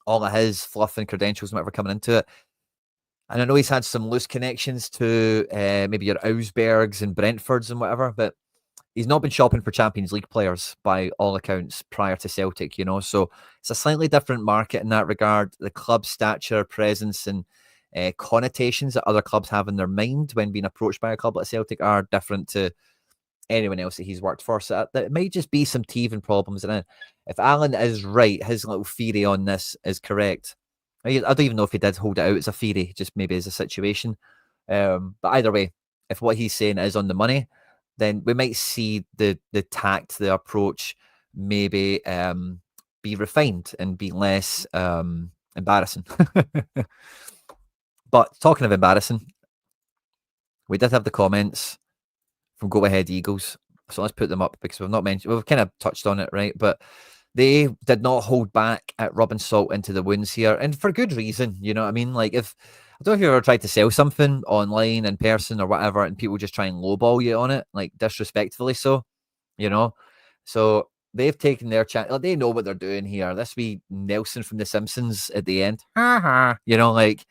all of his fluff and credentials and whatever coming into it, and I know he's had some loose connections to maybe your Augsburgs and Brentfords and whatever, but he's not been shopping for Champions League players by all accounts prior to Celtic, you know. So it's a slightly different market in that regard. The club's stature, presence, and connotations that other clubs have in their mind when being approached by a club like Celtic are different to anyone else that he's worked for. So that might just be some teething problems. And if Alan is right, his little theory on this is correct. I don't even know if he did hold it out as a theory, just maybe as a situation. But either way, if what he's saying is on the money, then we might see the tact, the approach maybe be refined and be less embarrassing. But talking of embarrassing, we did have the comments from Go Ahead Eagles. So let's put them up because we've kind of touched on it, right? But they did not hold back at rubbing salt into the wounds here, and for good reason. You know what I mean? Like, if I don't know if you've ever tried to sell something online, in person, or whatever, and people just try and lowball you on it, like disrespectfully so, you know? So they've taken their chance. Like, they know what they're doing here. This wee Nelson from The Simpsons at the end. You know, like,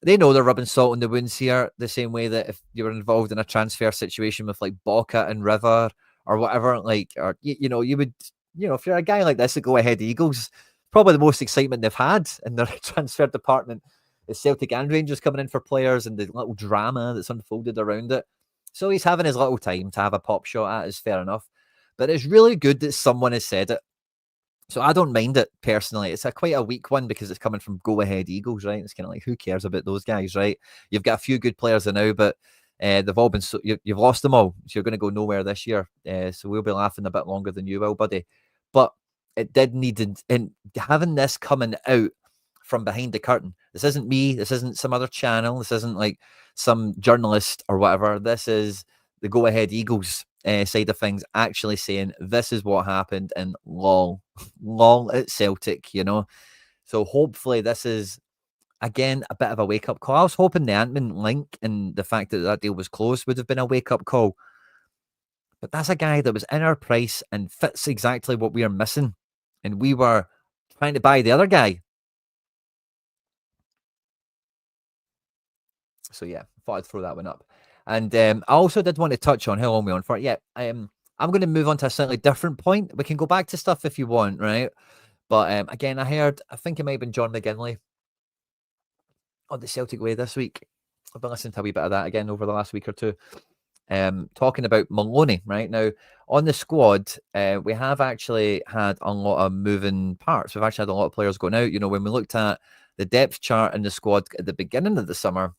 they know they're rubbing salt in the wounds here, the same way that if you were involved in a transfer situation with like Boca and River or whatever, like, or you know, you would, you know, if you're a guy like this, to Go Ahead Eagles, probably the most excitement they've had in their transfer department is Celtic and Rangers coming in for players and the little drama that's unfolded around it. So he's having his little time to have a pop shot at, is fair enough. But it's really good that someone has said it. So I don't mind it personally. It's quite a weak one because it's coming from Go Ahead Eagles, right? It's kind of like, who cares about those guys, right? You've got a few good players now, but they've all been, you've lost them all. So you're going to go nowhere this year. So we'll be laughing a bit longer than you will, buddy. But it did need, and having this coming out from behind the curtain. This isn't me. This isn't some other channel. This isn't like some journalist or whatever. This is the Go Ahead Eagles side of things, actually saying this is what happened and lol at Celtic, you know. So hopefully this is again a bit of a wake up call. I was hoping the Antman link and the fact that that deal was closed would have been a wake up call, but that's a guy that was in our price and fits exactly what we are missing, and we were trying to buy the other guy. So yeah, thought I'd throw that one up. And I also did want to touch on how long we're on for. Yeah, I'm going to move on to a slightly different point. We can go back to stuff if you want, right? But again, I think it might have been John McGinley on the Celtic Way this week. I've been listening to a wee bit of that again over the last week or two. Talking about Maloney, right? Now, on the squad, we have actually had a lot of moving parts. We've actually had a lot of players going out. You know, when we looked at the depth chart in the squad at the beginning of the summer,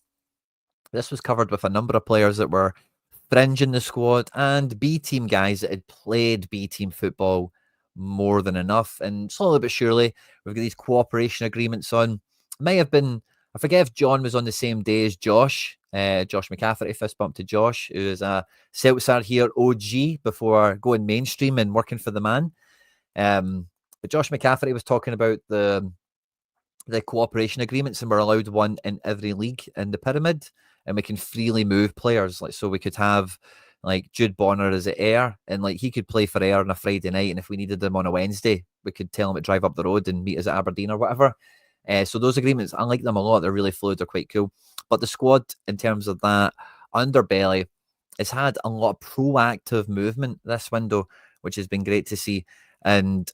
this was covered with a number of players that were fringe in the squad and B team guys that had played B team football more than enough. And slowly but surely, we've got these cooperation agreements on. May have been, I forget if John was on the same day as Josh Josh McCafferty, fist bump to Josh, who is a Celtic here OG before going mainstream and working for the man. But Josh McCafferty was talking about the cooperation agreements, and we're allowed one in every league in the pyramid, and we can freely move players. Like, so we could have like Jude Bonner as an Ayr, and like he could play for Ayr on a Friday night, and if we needed him on a Wednesday, we could tell him to drive up the road and meet us at Aberdeen or whatever. So those agreements, I like them a lot. They're really fluid. They're quite cool. But the squad, in terms of that underbelly, has had a lot of proactive movement this window, which has been great to see. And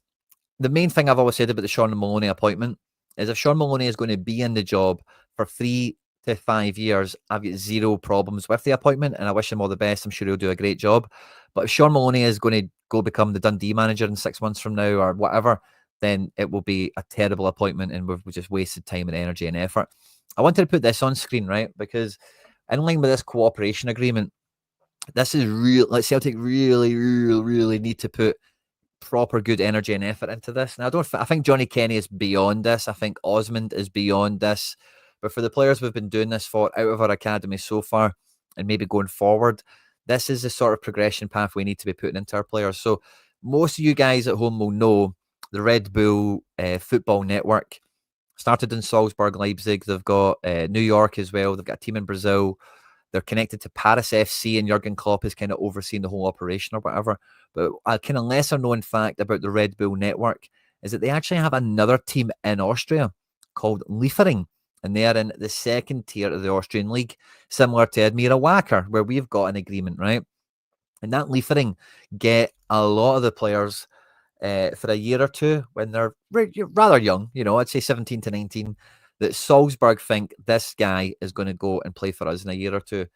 the main thing I've always said about the Sean Maloney appointment is if Sean Maloney is going to be in the job for 3 to 5 years, I've got zero problems with the appointment, and I wish him all the best. I'm sure he'll do a great job. But if Sean Maloney is going to go become the Dundee manager in 6 months from now or whatever, then it will be a terrible appointment, and we've just wasted time and energy and effort. I wanted to put this on screen, right? Because in line with this cooperation agreement, this is real. Like Celtic really need to put proper good energy and effort into this. And I think Johnny Kenny is beyond this. I think Osmond is beyond this. But for the players we've been doing this for out of our academy so far, and maybe going forward, this is the sort of progression path we need to be putting into our players. So most of you guys at home will know the Red Bull Football Network started in Salzburg, Leipzig. They've got New York as well. They've got a team in Brazil. They're connected to Paris FC, and Jurgen Klopp is kind of overseeing the whole operation or whatever. But a kind of lesser known fact about the Red Bull network is that they actually have another team in Austria called Liefering, and they are in the second tier of the Austrian league, similar to Admira Wacker, where we've got an agreement, right? And that Liefering get a lot of the players for a year or two when they're rather young, I'd say 17 to 19, that Salzburg think this guy is going to go and play for us in a year or two.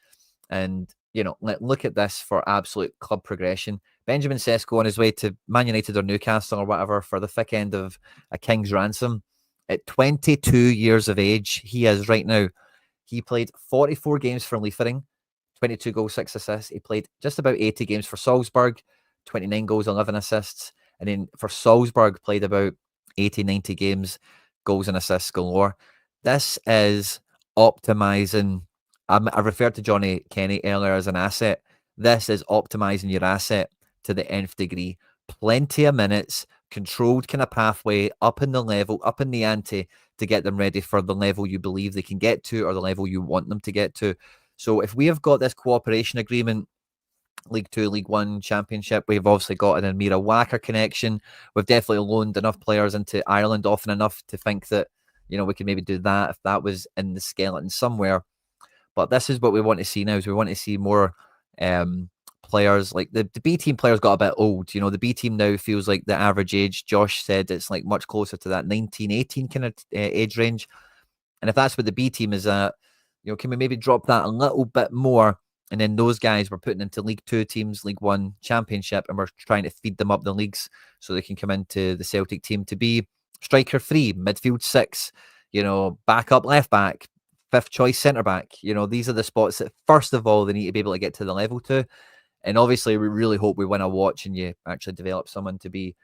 And, look at this for absolute club progression. Benjamin Sesko on his way to Man United or Newcastle or whatever for the thick end of a king's ransom. At 22 years of age, he is right now. He played 44 games for Liefering, 22 goals, 6 assists. He played just about 80 games for Salzburg, 29 goals, 11 assists. And then for Salzburg, played about 80, 90 games, goals and assists galore. This is optimizing. I referred to Johnny Kenny earlier as an asset. This is optimizing your asset to the nth degree. Plenty of minutes, controlled kind of pathway, up in the level, up in the ante to get them ready for the level you believe they can get to or the level you want them to get to. So if we have got this cooperation agreement, League Two, League One, Championship, we've obviously got an Admira Wacker connection. We've definitely loaned enough players into Ireland often enough to think that, we could maybe do that if that was in the skeleton somewhere. But this is what we want to see now, is we want to see more players. Like the B team players got a bit old. The B team now feels like the average age, Josh said, it's like much closer to that 19, 18 kind of age range. And if that's what the B team is at, can we maybe drop that a little bit more? And then those guys we're putting into League Two teams, League One, Championship, and we're trying to feed them up the leagues so they can come into the Celtic team to be striker 3, midfield 6, backup left back, 5th choice centre back. These are the spots that first of all they need to be able to get to the level to. And obviously we really hope we win a watch and you actually develop someone to be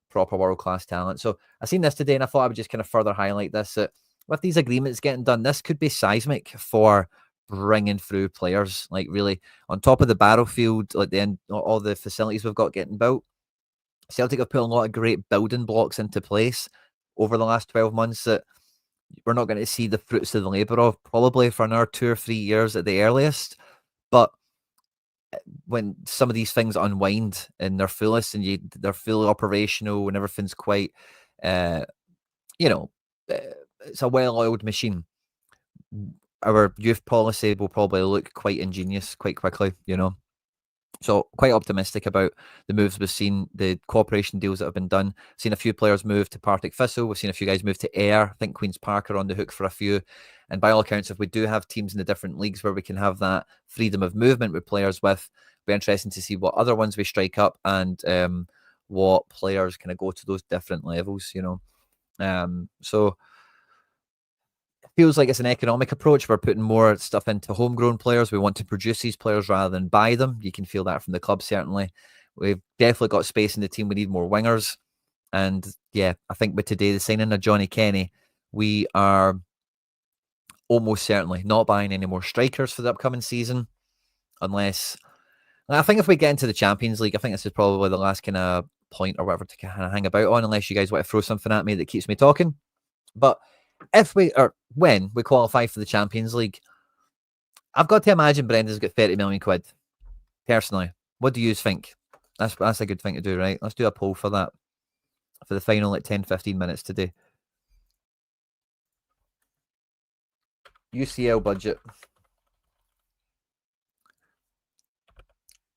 proper world-class talent. So I seen this today and I thought I would just kind of further highlight this, that with these agreements getting done, this could be seismic for bringing through players, like really on top of the battlefield, like the end, all the facilities we've got getting built. Celtic have put a lot of great building blocks into place over the last 12 months that we're not going to see the fruits of the labour of probably for another 2 or 3 years at the earliest. But when some of these things unwind in their fullest and they're fully operational and everything's quite, it's a well-oiled machine, our youth policy will probably look quite ingenious quite quickly, So quite optimistic about the moves we've seen, the cooperation deals that have been done. Seen a few players move to Partick Thistle. We've seen a few guys move to Ayr. I think Queen's Park are on the hook for a few. And by all accounts, if we do have teams in the different leagues where we can have that freedom of movement with players with, it'll be interesting to see what other ones we strike up and what players kind of go to those different levels, So feels like it's an economic approach. We're putting more stuff into homegrown players. We want to produce these players rather than buy them. You can feel that from the club, certainly. We've definitely got space in the team. We need more wingers. And yeah, I think with today, the signing of Johnny Kenny, we are almost certainly not buying any more strikers for the upcoming season, unless I think if we get into the Champions League, I think this is probably the last kind of point or whatever to kind of hang about on, unless you guys want to throw something at me that keeps me talking. But if we or when we qualify for the Champions League, I've got to imagine Brendan's got 30 million quid. Personally, what do you think? That's a good thing to do, right? Let's do a poll for that for the final like 10-15 minutes today. UCL budget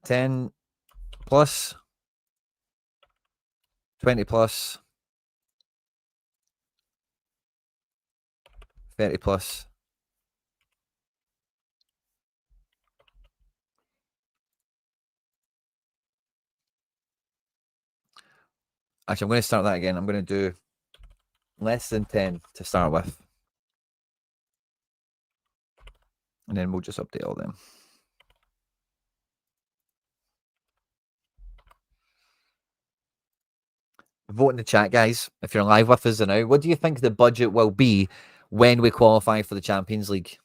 10 plus, 20 plus, 30 plus. Actually, I'm going to start that again. I'm going to do less than 10 to start with. And then we'll just update all them. Vote in the chat, guys, if you're live with us now. What do you think the budget will be when we qualify for the Champions League?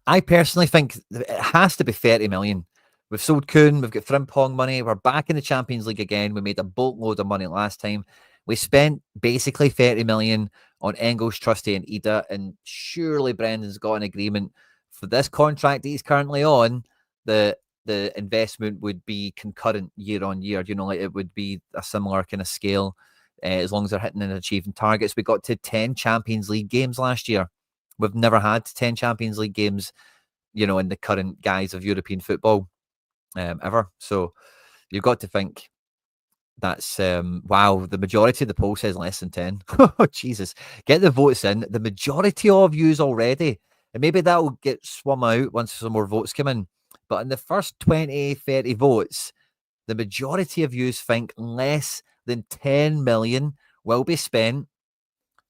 I personally think it has to be 30 million. We've sold Kuhn, we've got Frimpong money, we're back in the Champions League again. We made a boatload of money last time. We spent basically 30 million on Engels, Trusty, and Ida, and surely Brendan's got an agreement for this contract that he's currently on. The investment would be concurrent year on year. You know, like it would be a similar kind of scale as long as they're hitting and achieving targets. We got to 10 Champions League games last year. We've never had 10 Champions League games, you know, in the current guise of European football ever. So you've got to think that's, wow, the majority of the poll says less than 10. Oh, Jesus. Get the votes in. The majority of yous already. And maybe that'll get swum out once some more votes come in. But in the first 20, 30 votes, the majority of yous think less than 10 million will be spent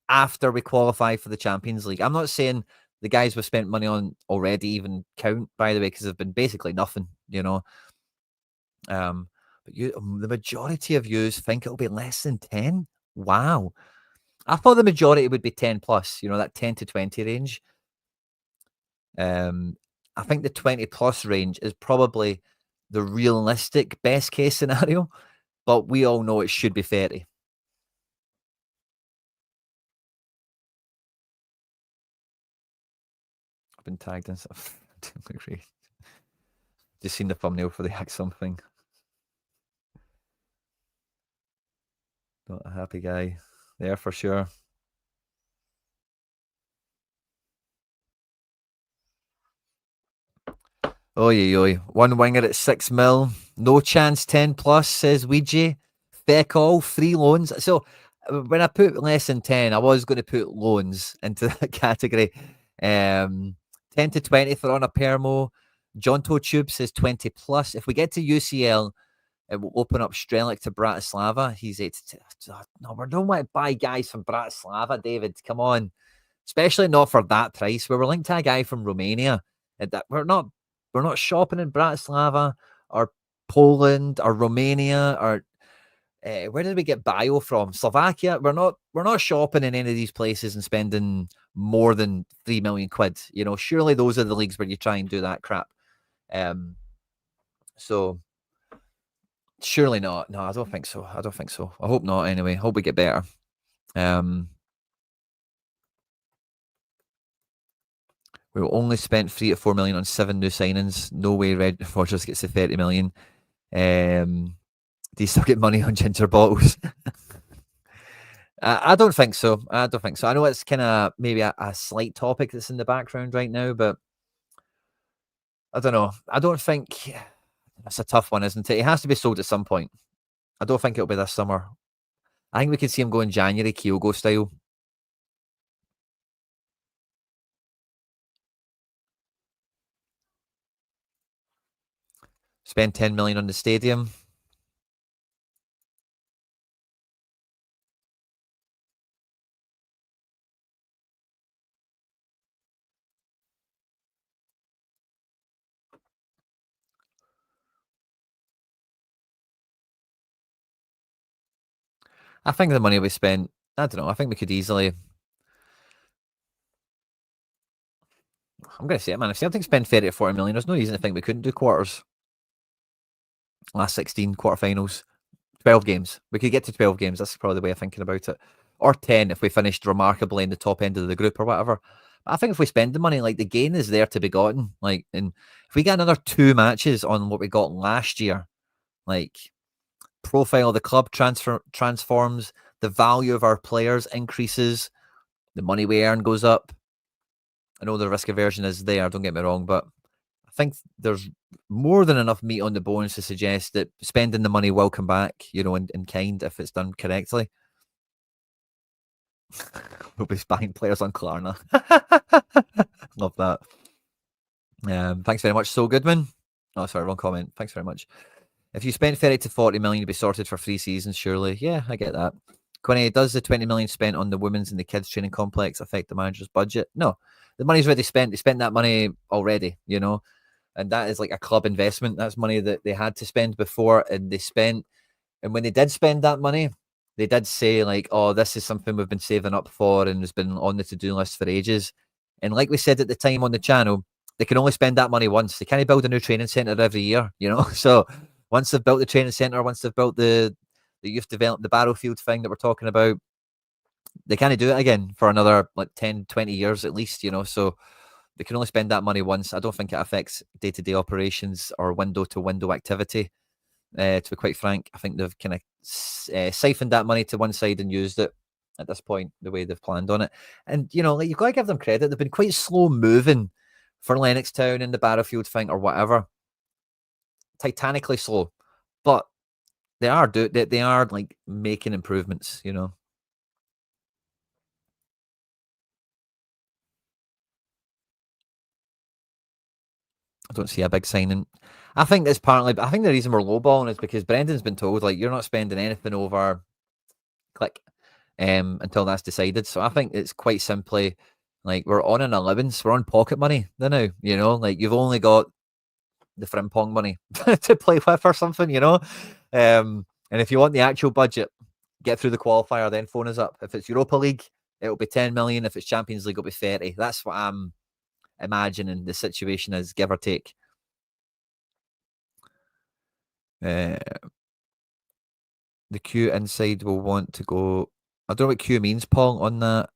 after we qualify for the Champions League. I'm not saying the guys we've spent money on already even count, by the way, because they've been basically nothing, you know. But the majority of yous think it'll be less than 10. Wow. I thought the majority would be 10 plus, you know, that 10 to 20 range. I think the 20 plus range is probably the realistic best case scenario, but we all know it should be 30. I've been tagged in stuff. Just seen the thumbnail for the Act Something. Not a happy guy there for sure. Oy, oy. One winger at 6 mil. No chance 10 plus, says Ouija. Feck all, 3 loans. So when I put less than 10, I was going to put loans into that category. 10 to 20 for on a permo. Jonto Tube says 20 plus. If we get to UCL, it will open up Strelic to Bratislava. He's 8 to, no, we don't want to buy guys from Bratislava, David. Come on. Especially not for that price. We were linked to a guy from Romania. And that we're not shopping in Bratislava or Poland or Romania or where did we get Bio from? Slovakia. We're not shopping in any of these places and spending more than 3 million quid. You know, surely those are the leagues where you try and do that crap. So surely not. No, I don't think so. I don't think so. I hope not. Anyway, hope we get better. We only spent 3 to 4 million on 7 new signings. No way Red Rodgers gets the 30 million. Do you still get money on ginger bottles? I don't think so. I don't think so. I know it's kind of maybe a slight topic that's in the background right now, but I don't know. I don't think that's a tough one, isn't it? It has to be sold at some point. I don't think it'll be this summer. I think we could see him go in January, Kyogo style. Spend 10 million on the stadium. I think the money we spent, I don't know. I think we could easily I'm going to say it, man. If Celtic spend 30 to 40 million, there's no reason to think we couldn't do quarters. Last 16 quarterfinals, 12 games. We could get to 12 games. That's probably the way of thinking about it. Or 10 if we finished remarkably in the top end of the group or whatever. But I think if we spend the money, like the gain is there to be gotten. Like, and if we get another 2 matches on what we got last year, like profile of the club transforms, the value of our players increases, the money we earn goes up. I know the risk aversion is there, don't get me wrong, but I think there's more than enough meat on the bones to suggest that spending the money will come back, in kind if it's done correctly. We'll be buying players on Klarna. Love that. Thanks very much, So Goodman. Oh, sorry, wrong comment. Thanks very much. If you spent 30 to 40 million, you'd be sorted for 3 seasons, surely. Yeah, I get that. Quinny, does the 20 million spent on the women's and the kids training complex affect the manager's budget? No. The money's already spent. They spent that money already, and that is like a club investment. That's money that they had to spend before, and they spent. And when they did spend that money, they did say like, "Oh, this is something we've been saving up for, and has been on the to-do list for ages." And like we said at the time on the channel, they can only spend that money once. They can't build a new training center every year, So once they've built the training center, once they've built the youth development, the Barrowfield thing that we're talking about, they can't do it again for another like 10, 20 years at least, So they can only spend that money once. I don't think it affects day-to-day operations or window-to-window activity. To be quite frank, I think they've kind of siphoned that money to one side and used it at this point, the way they've planned on it. And, like, you've got to give them credit. They've been quite slow moving for Lennoxtown and the Barrowfield thing or whatever. Titanically slow. But they are like making improvements, I don't see a big signing. I think it's partly, I think the reason we're lowballing is because Brendan's been told, like, you're not spending anything over click until that's decided. So I think it's quite simply like we're on an allowance, we're on pocket money now, like you've only got the Frimpong money to play with or something, and if you want the actual budget, get through the qualifier, then phone us up. If it's Europa League, it'll be 10 million. If it's Champions League, it'll be 30. That's what I'm imagining the situation is, give or take. The Q inside will want to go. I don't know what Q means, Paul, on that.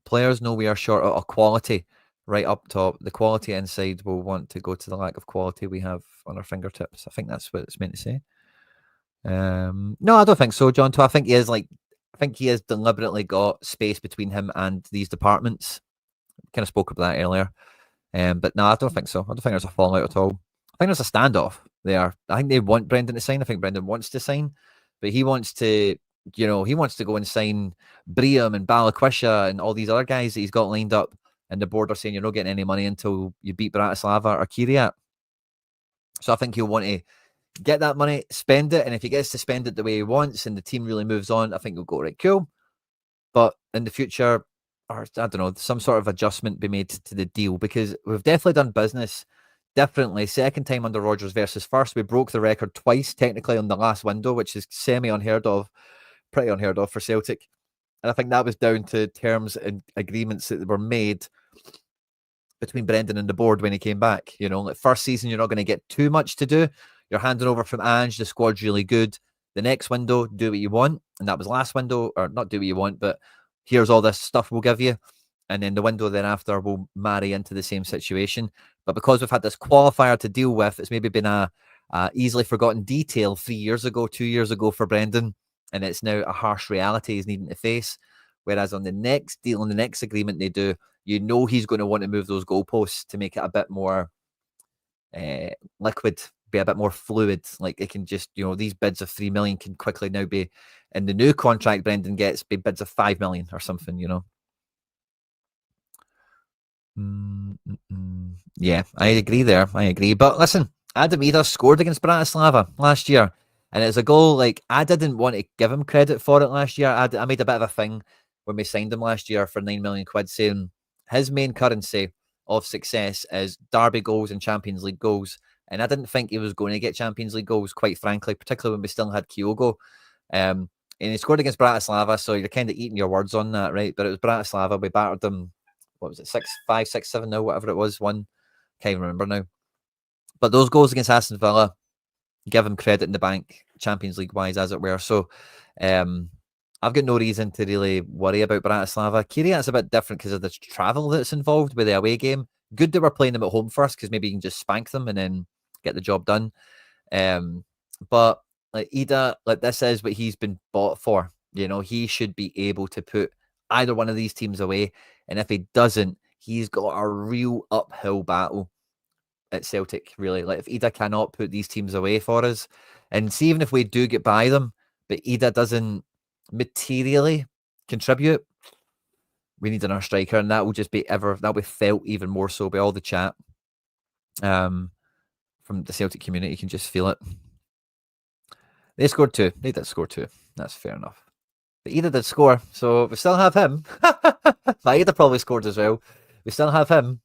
Players know we are short of quality right up top. The quality inside will want to go to the lack of quality we have on our fingertips. I think that's what it's meant to say. No, I don't think so, John. I think he has deliberately got space between him and these departments. Kind of spoke about that earlier. But no, I don't think so. I don't think there's a fallout at all. I think there's a standoff there. I think they want Brendan to sign. I think Brendan wants to sign, but he wants to, he wants to go and sign Briam and Balakwisha and all these other guys that he's got lined up. And the board are saying you're not getting any money until you beat Bratislava or Kiryat. So I think he'll want to get that money, spend it, and if he gets to spend it the way he wants and the team really moves on, I think he'll go, right, cool. But in the future, or I don't know, some sort of adjustment be made to the deal, because we've definitely done business differently. Second time under Rodgers versus first. We broke the record twice, technically, on the last window, which is semi-unheard of, pretty unheard of for Celtic. And I think that was down to terms and agreements that were made between Brendan and the board when he came back. Like first season, you're not going to get too much to do. You're handing over from Ange. The squad's really good. The next window, do what you want. And that was last window, or not do what you want, but here's all this stuff we'll give you. And then the window thereafter will marry into the same situation. But because we've had this qualifier to deal with, it's maybe been a easily forgotten detail 3 years ago, 2 years ago for Brendan. And it's now a harsh reality he's needing to face. Whereas on the next deal, on the next agreement they do, he's going to want to move those goalposts to make it a bit more liquid, be a bit more fluid. Like it can just, these bids of 3 million can quickly now be, in the new contract Brendan gets, be bids of 5 million or something, Yeah, I agree there. I agree. But listen, Adam Eder scored against Bratislava last year. And it's a goal, like, I didn't want to give him credit for it last year. I made a bit of a thing when we signed him last year for 9 million quid, saying his main currency of success is derby goals and Champions League goals. And I didn't think he was going to get Champions League goals, quite frankly, particularly when we still had Kyogo. And he scored against Bratislava, so you're kind of eating your words on that, right? But it was Bratislava. We battered them, what was it, 6-5, 6-7 now, whatever it was, one. Can't remember now. But those goals against Aston Villa, give him credit in the bank, Champions League wise, as it were. So I've got no reason to really worry about Bratislava. Kyriak's a bit different because of the travel that's involved with the away game. Good that we're playing them at home first, because maybe you can just spank them and then get the job done. But like Ida, like this is what he's been bought for. You know, he should be able to put either one of these teams away. And if he doesn't, he's got a real uphill battle at Celtic, really. Like if Ida cannot put these teams away for us, and see, even if we do get by them, but Ida doesn't materially contribute, we need another striker, and that will just be that'll be felt even more so by all the chat from the Celtic community. You can just feel it. They scored 2. They did score 2. That's fair enough. But Ida did score, so we still have him. Ida probably scored as well. We still have him.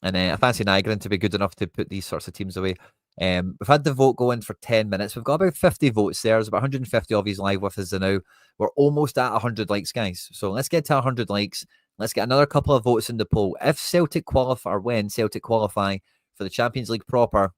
And I fancy Nygren to be good enough to put these sorts of teams away. We've had the vote going for 10 minutes. We've got about 50 votes there. There's about 150 of you live with us now. We're almost at 100 likes, guys. So let's get to 100 likes. Let's get another couple of votes in the poll. If Celtic qualify, or when Celtic qualify for the Champions League proper,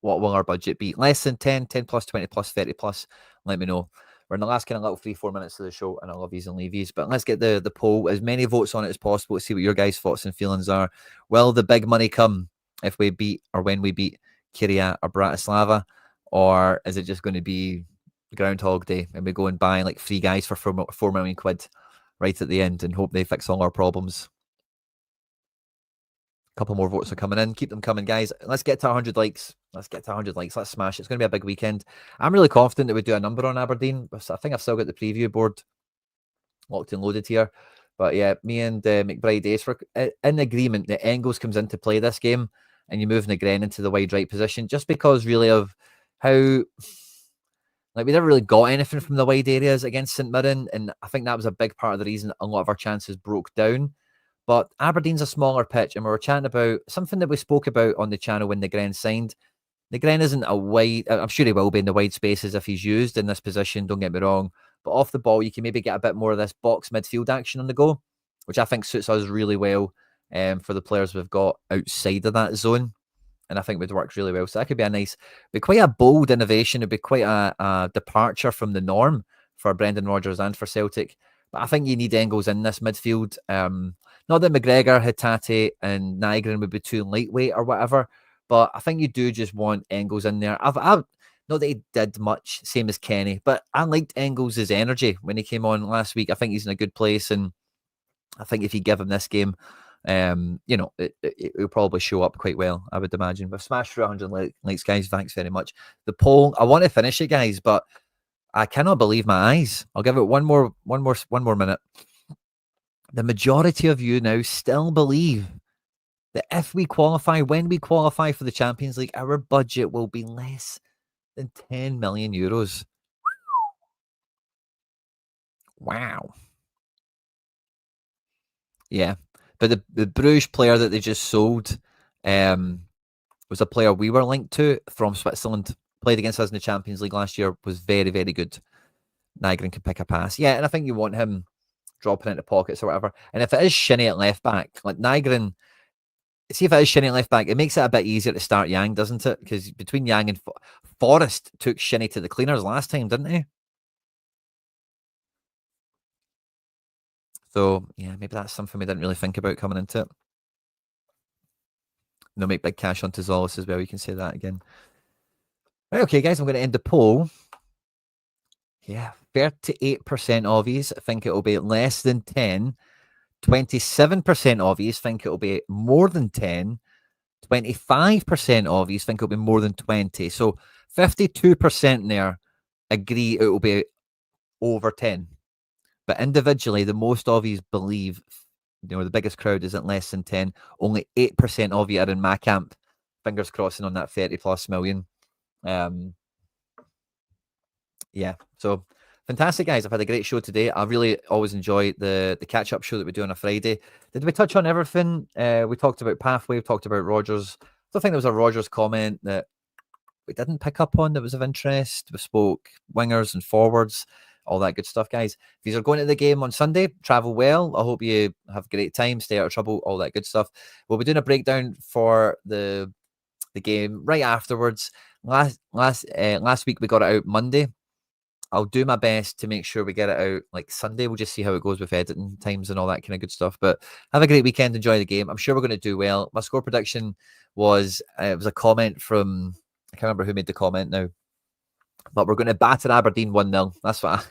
what will our budget be? Less than 10, 10 plus, 20 plus, 30 plus? Let me know. We're in the last kind of little 3-4 minutes of the show, and I love these and leave these. But let's get the poll, as many votes on it as possible, to see what your guys' thoughts and feelings are. Will the big money come if we beat, or when we beat, Kyriak or Bratislava? Or is it just going to be Groundhog Day and we go and buy like 3 guys for 4 million quid right at the end and hope they fix all our problems? A couple more votes are coming in. Keep them coming, guys. Let's get to 100 likes. Let's get to 100 likes. Let's smash it. It's going to be a big weekend. I'm really confident that we do a number on Aberdeen. I think I've still got the preview board locked and loaded here. But yeah, me and McBride Ace were in agreement that Engels comes into play this game and you move Negren into the wide right position, just because really of how, like, we never really got anything from the wide areas against St Mirren, and I think that was a big part of the reason a lot of our chances broke down. But Aberdeen's a smaller pitch, and we were chatting about something that we spoke about on the channel when Negren signed. Negren isn't a wide, I'm sure he will be in the wide spaces if he's used in this position, don't get me wrong. But off the ball, you can maybe get a bit more of this box midfield action on the go, which I think suits us really well for the players we've got outside of that zone. And I think would work really well. So that could be quite a bold innovation. It'd be quite a departure from the norm for Brendan Rodgers and for Celtic. But I think you need Engels in this midfield. Not that McGregor, Hatate, and Nygren would be too lightweight or whatever, but I think you do just want Engels in there. I've not that he did much, same as Quinny, but I liked Engels' energy when he came on last week. I think he's in a good place, and I think if you give him this game, it'll probably show up quite well, I would imagine. We've smashed through 100 likes, guys. Thanks very much. The poll, I want to finish it, guys, but I cannot believe my eyes. I'll give it one more minute. The majority of you now still believe that if we qualify, when we qualify for the Champions League, our budget will be less than 10 million euros. Wow. Yeah. But the Bruges player that they just sold was a player we were linked to from Switzerland. Played against us in the Champions League last year. Was very, very good. Nygren can pick a pass. Yeah, and I think you want him dropping into pockets or whatever. And if it is Shinnie at left back, like Nygren, see if it is Shinnie at left back, it makes it a bit easier to start Yang, doesn't it? Because between Yang and Forrest took Shinnie to the cleaners last time, didn't he? So, yeah, maybe that's something we didn't really think about coming into it. No, make big cash on Tzolis as well. You can say that again. Right, okay, guys, I'm going to end the poll. Yeah, 38% of you think it will be less than 10. 27% of you think it will be more than 10. 25% of you think it'll be more than 20. So 52% there agree it will be over 10. But individually, the most of you believe, the biggest crowd isn't less than 10. Only 8% of you are in my camp. Fingers crossing on that 30 plus million. Yeah, so fantastic, guys. I've had a great show today. I really always enjoy the catch-up show that we do on a Friday. Did we touch on everything? We talked about Pathway, we talked about Rodgers. I think there was a Rodgers comment that we didn't pick up on that was of interest. We spoke wingers and forwards. all that good stuff, guys. If you're going to the game on Sunday, travel well. I hope you have a great time, stay out of trouble, all that good stuff. We'll be doing a breakdown for the game right afterwards. Last week we got it out Monday. I'll do my best to make sure we get it out like Sunday. We'll just see how it goes with editing times and all that kind of good stuff. But have a great weekend. Enjoy the game. I'm sure we're going to do well. My score prediction was, it was a comment from, I can't remember who made the comment now, but we're going to batter Aberdeen 1-0. That's what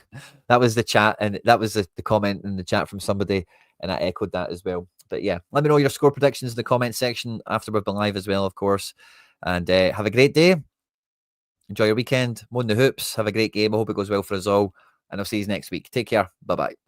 that was the chat. And that was the comment in the chat from somebody. And I echoed that as well. But yeah, let me know your score predictions in the comment section after we've been live as well, of course. And have a great day. Enjoy your weekend. Moan the hoops. Have a great game. I hope it goes well for us all. And I'll see you next week. Take care. Bye-bye.